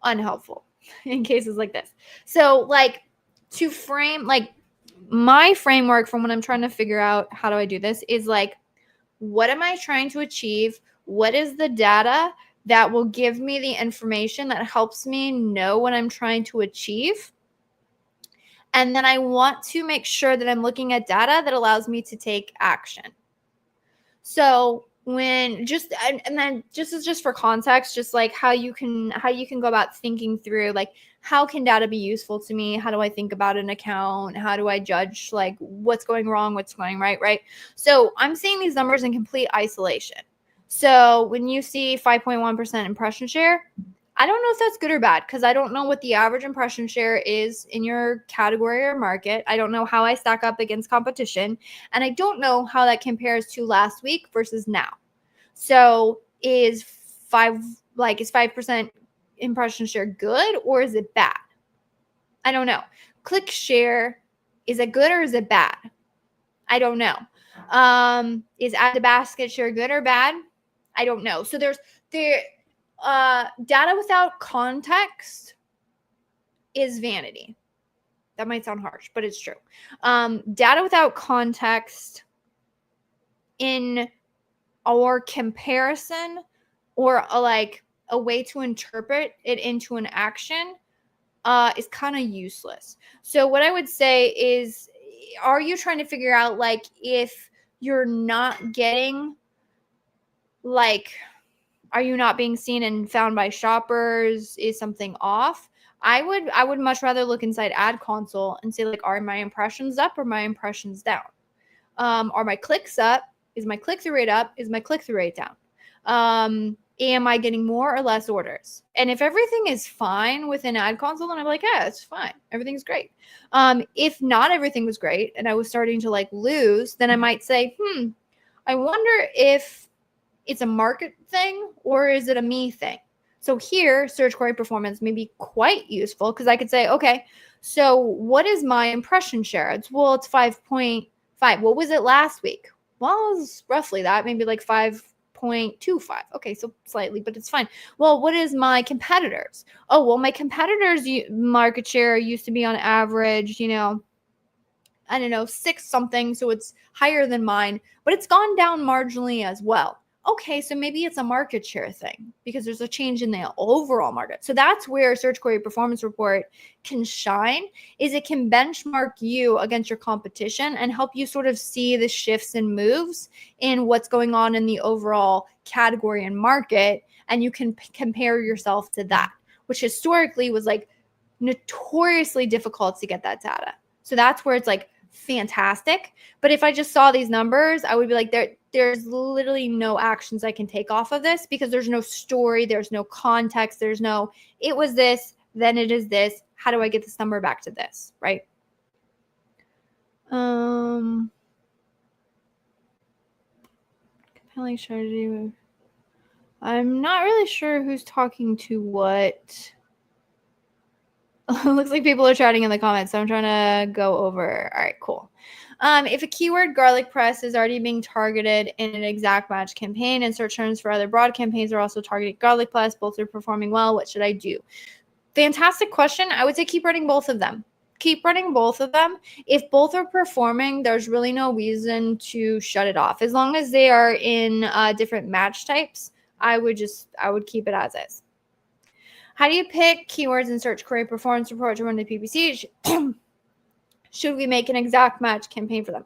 unhelpful in cases like this. So like to frame, like my framework from when I'm trying to figure out how do I do this is like, what am I trying to achieve? What is the data that will give me the information that helps me know what I'm trying to achieve? And then I want to make sure that I'm looking at data that allows me to take action. So when and then just for context, just like how you can go about thinking through, like, how can data be useful to me? How do I think about an account? How do I judge like what's going wrong, what's going right? So I'm seeing these numbers in complete isolation. So when you see 5.1% impression share, I don't know if that's good or bad because I don't know what the average impression share is in your category or market. I don't know how I stack up against competition, and I don't know how that compares to last week versus now. So is 5% impression share good or is it bad? I don't know. Click share, is it good or is it bad? I don't know. Is add to basket share good or bad? I don't know. So there's data without context is vanity. That might sound harsh, but it's true. Data without context in our comparison or a way to interpret it into an action is kind of useless. So what I would say is, are you trying to figure out like if you're not getting like, are you not being seen and found by shoppers? Is something off? I would much rather look inside ad console and say like, are my impressions up or my impressions down? Are my clicks up? Is my click-through rate up? Is my click-through rate down? Am I getting more or less orders? And if everything is fine within ad console, then I'm like, yeah, it's fine. Everything's great. If not everything was great and I was starting to like lose, then I might say, I wonder if it's a market thing or is it a me thing? So here, search query performance may be quite useful because I could say, okay, so what is my impression share? It's 5.5. What was it last week? Well, it was roughly that, maybe like 5.25. Okay, so slightly, but it's fine. Well, what is my competitors? Oh, well, my competitors' market share used to be on average, I don't know, 6 something. So it's higher than mine, but it's gone down marginally as well. Okay, so maybe it's a market share thing because there's a change in the overall market. So that's where search query performance report can shine, is it can benchmark you against your competition and help you sort of see the shifts and moves in what's going on in the overall category and market. And you can compare yourself to that, which historically was like notoriously difficult to get that data. So that's where it's like fantastic. But if I just saw these numbers, I would be like, there's literally no actions I can take off of this because there's no story, there's no context, there's no, it was this, then it is this. How do I get this number back to this, right? Compelling strategy. I'm not really sure who's talking to what. Looks like people are chatting in the comments, so I'm trying to go over. All right, cool. If a keyword garlic press is already being targeted in an exact match campaign and search terms for other broad campaigns are also targeting garlic press, both are performing well, what should I do? Fantastic question. I would say keep running both of them. Keep running both of them. If both are performing, there's really no reason to shut it off. As long as they are in different match types, I would keep it as is. How do you pick keywords in search query performance report to run the PPC? Should we make an exact match campaign for them?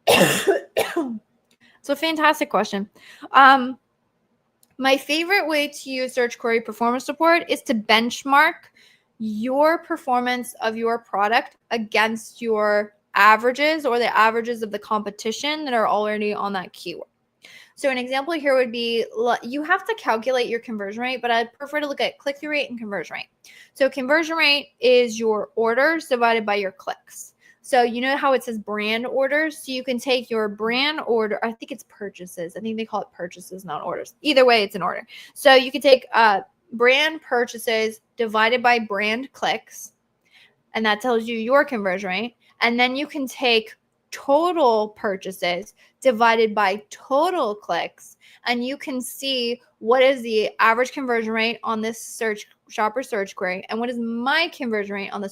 It's a fantastic question. My favorite way to use search query performance report is to benchmark your performance of your product against your averages or the averages of the competition that are already on that keyword. So an example here would be, you have to calculate your conversion rate, but I'd prefer to look at click-through rate and conversion rate. So conversion rate is your orders divided by your clicks. So you know how it says brand orders? So you can take your brand order, I think it's purchases. I think they call it purchases, not orders. Either way, it's an order. So you can take brand purchases divided by brand clicks. and that tells you your conversion rate. And then you can take total purchases divided by total clicks, and you can see what is the average conversion rate on this shopper search query and what is my conversion rate on the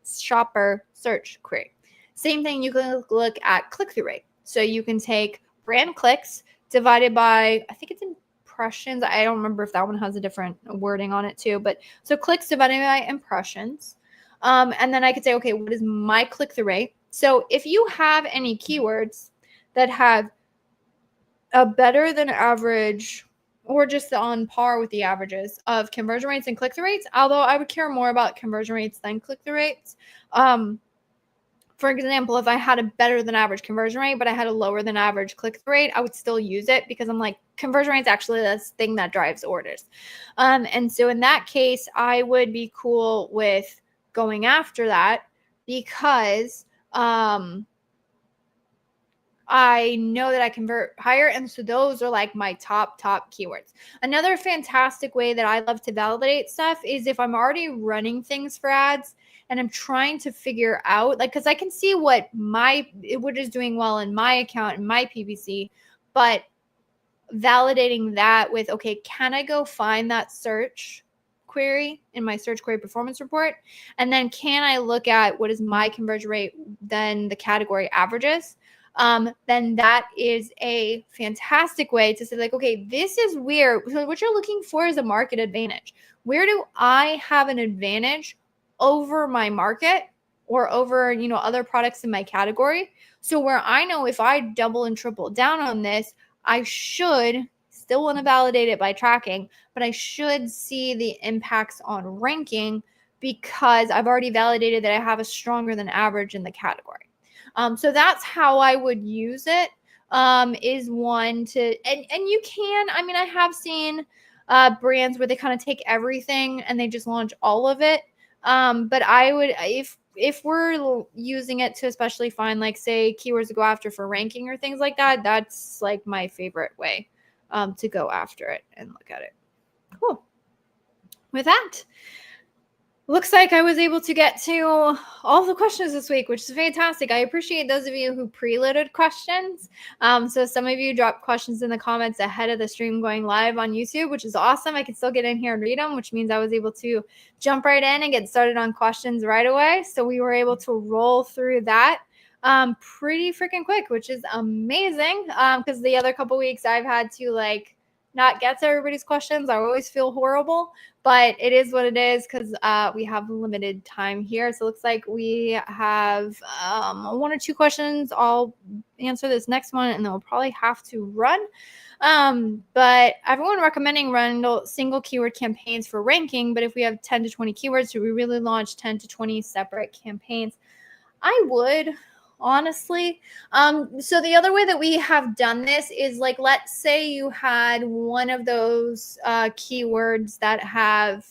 shopper search query. Same thing, you can look at click-through rate. So you can take brand clicks divided by, I think it's impressions. I don't remember if that one has a different wording on it too, but so clicks divided by impressions. And then I could say, okay, what is my click-through rate? So if you have any keywords that have a better than average or just on par with the averages of conversion rates and click-through rates, although I would care more about conversion rates than click-through rates. For example, if I had a better than average conversion rate, but I had a lower than average click-through rate, I would still use it because I'm like, conversion rate is actually this thing that drives orders. And so in that case, I would be cool with going after that because I know that I convert higher. And so those are like my top keywords. Another fantastic way that I love to validate stuff is if I'm already running things for ads and I'm trying to figure out, like, because I can see what is doing well in my account and my PPC, but validating that with, okay, can I go find that search query in my search query performance report? And then can I look at what is my conversion rate than the category averages? Then that is a fantastic way to say, like, okay, this is where, so what you're looking for is a market advantage. Where do I have an advantage over my market or over, other products in my category? So where I know if I double and triple down on this, I should still want to validate it by tracking, but I should see the impacts on ranking because I've already validated that I have a stronger than average in the category. So that's how I would use it, is one to, and you can, I have seen brands where they kind of take everything and they just launch all of it. But I would, if we're using it to especially find, like, say, keywords to go after for ranking or things like that, that's like my favorite way to go after it and look at it. Cool. With that, looks like I was able to get to all the questions this week, which is fantastic. I appreciate those of you who preloaded questions. So some of you dropped questions in the comments ahead of the stream going live on YouTube, which is awesome. I can still get in here and read them, which means I was able to jump right in and get started on questions right away. So we were able to roll through that pretty freaking quick, which is amazing, because the other couple weeks I've had to not get to everybody's questions. I always feel horrible, but it is what it is because we have limited time here. So it looks like we have 1 or 2 questions. I'll answer this next one and then we'll probably have to run. But everyone recommending run single keyword campaigns for ranking. But if we have 10 to 20 keywords, should we really launch 10 to 20 separate campaigns? I would, honestly. So the other way that we have done this is, like, let's say you had one of those keywords that have,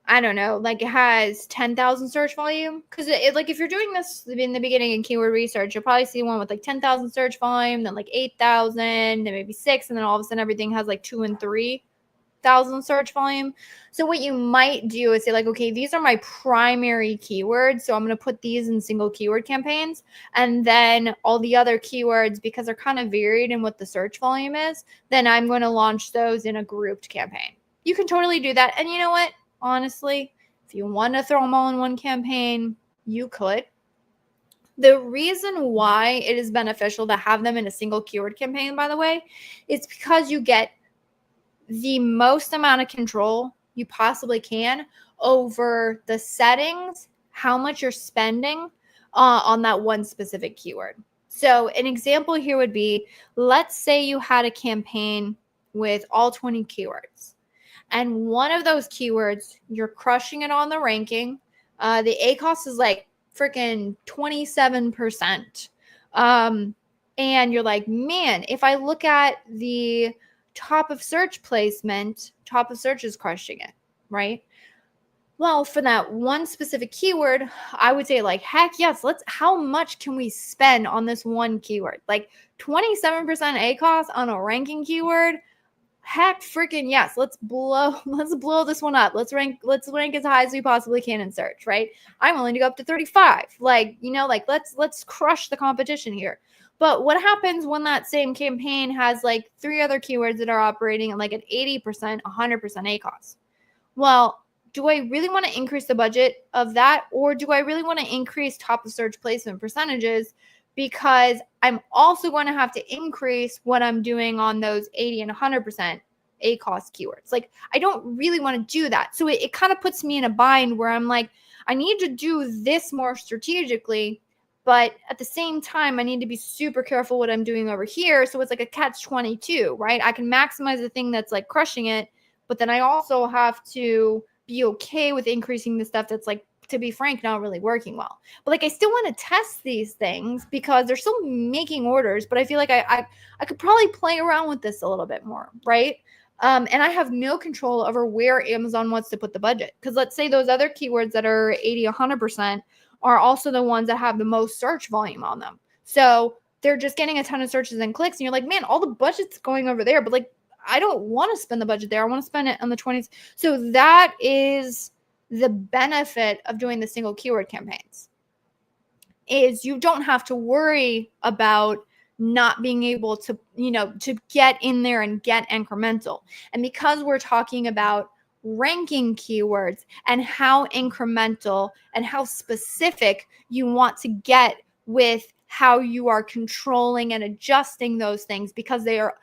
I don't know, like it has 10,000 search volume. Because if you're doing this in the beginning in keyword research, you'll probably see one with like 10,000 search volume, then like 8,000, then maybe 6, and then all of a sudden everything has like 2,000 and 3,000 search volume. So what you might do is say, like, okay, these are my primary keywords, so I'm going to put these in single keyword campaigns, and then all the other keywords, because they're kind of varied in what the search volume is, then I'm going to launch those in a grouped campaign. You can totally do that. And you know what? Honestly, if you want to throw them all in one campaign, you could. The reason why it is beneficial to have them in a single keyword campaign, by the way, is because you get the most amount of control you possibly can over the settings, how much you're spending on that one specific keyword. So an example here would be, let's say you had a campaign with all 20 keywords, and one of those keywords, you're crushing it on the ranking. The ACoS is like freaking 27%. And you're like, man, if I look at the top of search placement, top of search is crushing it, right? Well, for that one specific keyword, I would say, like, heck yes, how much can we spend on this one keyword? Like 27% ACoS on a ranking keyword, heck freaking yes, let's blow this one up. Let's rank as high as we possibly can in search, right? I'm willing to go up to 35. Like, let's crush the competition here. But what happens when that same campaign has like 3 other keywords that are operating at like an 80%, 100% ACoS? Well, do I really want to increase the budget of that, or do I really want to increase top of search placement percentages? Because I'm also going to have to increase what I'm doing on those 80 and 100% ACoS keywords. Like, I don't really want to do that. So it kind of puts me in a bind where I'm like, I need to do this more strategically, but at the same time, I need to be super careful what I'm doing over here. So it's like a catch-22, right? I can maximize the thing that's like crushing it, but then I also have to be okay with increasing the stuff that's like, to be frank, not really working well. But like, I still want to test these things because they're still making orders, but I feel like I could probably play around with this a little bit more, right? And I have no control over where Amazon wants to put the budget. Because let's say those other keywords that are 80, 100% are also the ones that have the most search volume on them. So they're just getting a ton of searches and clicks. And you're like, man, all the budget's going over there. But like, I don't want to spend the budget there. I want to spend it on the 20s. So that is the benefit of doing the single keyword campaigns, is you don't have to worry about not being able to, to get in there and get incremental. And because we're talking about ranking keywords and how incremental and how specific you want to get with how you are controlling and adjusting those things, because they're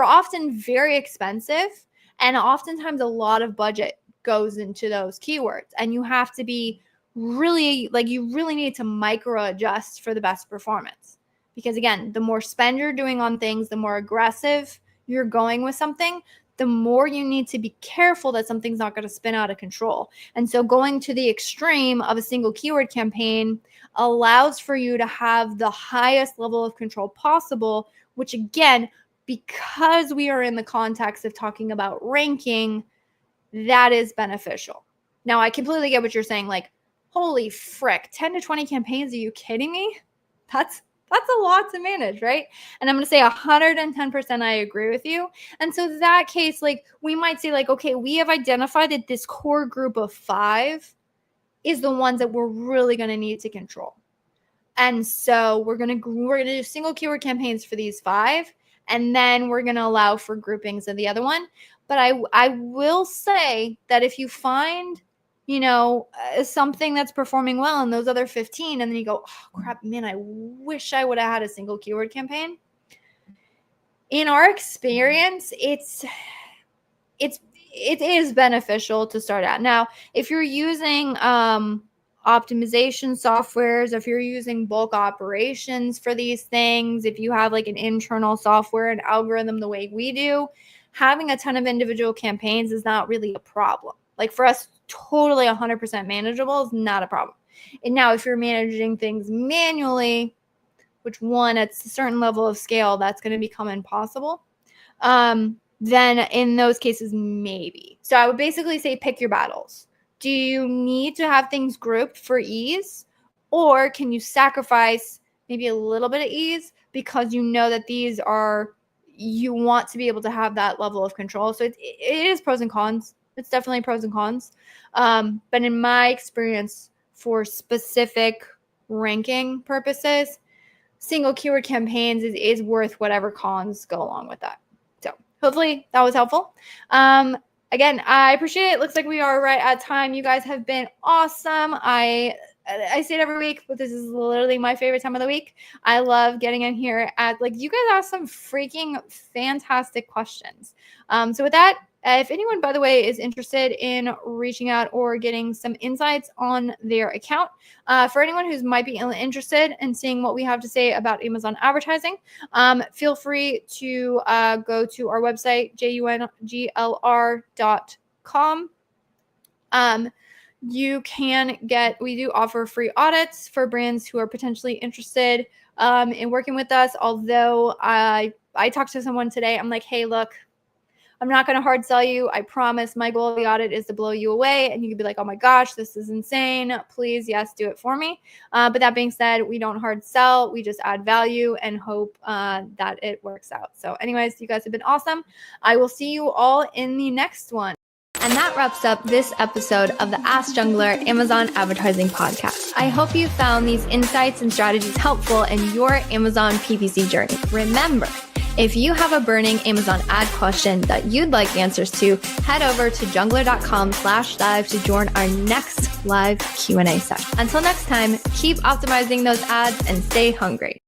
often very expensive, and oftentimes a lot of budget goes into those keywords, and you have to be really, like, you really need to micro adjust for the best performance. Because again, the more spend you're doing on things, the more aggressive you're going with something, the more you need to be careful that something's not going to spin out of control. And so going to the extreme of a single keyword campaign allows for you to have the highest level of control possible, which again, because we are in the context of talking about ranking, that is beneficial. Now, I completely get what you're saying. Like, holy frick, 10 to 20 campaigns? Are you kidding me? That's a lot to manage, right? And I'm going to say 110% I agree with you. And so that case, like, we might say like, okay, we have identified that this core group of 5 is the ones that we're really going to need to control. And so we're going to do single keyword campaigns for these 5, and then we're going to allow for groupings of the other one. But I will say that if you find, something that's performing well in those other 15, and then you go, oh crap, man, I wish I would have had a single keyword campaign. In our experience, it is beneficial to start out. Now, if you're using optimization softwares, if you're using bulk operations for these things, if you have like an internal software and algorithm the way we do, having a ton of individual campaigns is not really a problem. Like, for us, totally 100% manageable is not a problem. And now if you're managing things manually, which one at a certain level of scale, that's going to become impossible. Then in those cases, maybe. So I would basically say pick your battles. Do you need to have things grouped for ease, or can you sacrifice maybe a little bit of ease because you know that these are, you want to be able to have that level of control? So it is pros and cons. It's definitely pros and cons. But in my experience, for specific ranking purposes, single keyword campaigns is worth whatever cons go along with that. So hopefully that was helpful. Again, I appreciate it. It looks like we are right at time. You guys have been awesome. I say it every week, but this is literally my favorite time of the week. I love getting in here you guys ask some freaking fantastic questions. So with that, if anyone, by the way, is interested in reaching out or getting some insights on their account, for anyone who's might be interested in seeing what we have to say about Amazon advertising, feel free to go to our website, junglr.com. We do offer free audits for brands who are potentially interested in working with us. Although I talked to someone today, I'm like, hey, look, I'm not going to hard sell you. I promise my goal of the audit is to blow you away. And you can be like, oh my gosh, this is insane. Please, yes, do it for me. But that being said, we don't hard sell. We just add value and hope that it works out. So anyways, you guys have been awesome. I will see you all in the next one. And that wraps up this episode of the Ask Junglr Amazon Advertising Podcast. I hope you found these insights and strategies helpful in your Amazon PPC journey. Remember, if you have a burning Amazon ad question that you'd like answers to, head over to junglr.com/live to join our next live Q&A session. Until next time, keep optimizing those ads and stay hungry.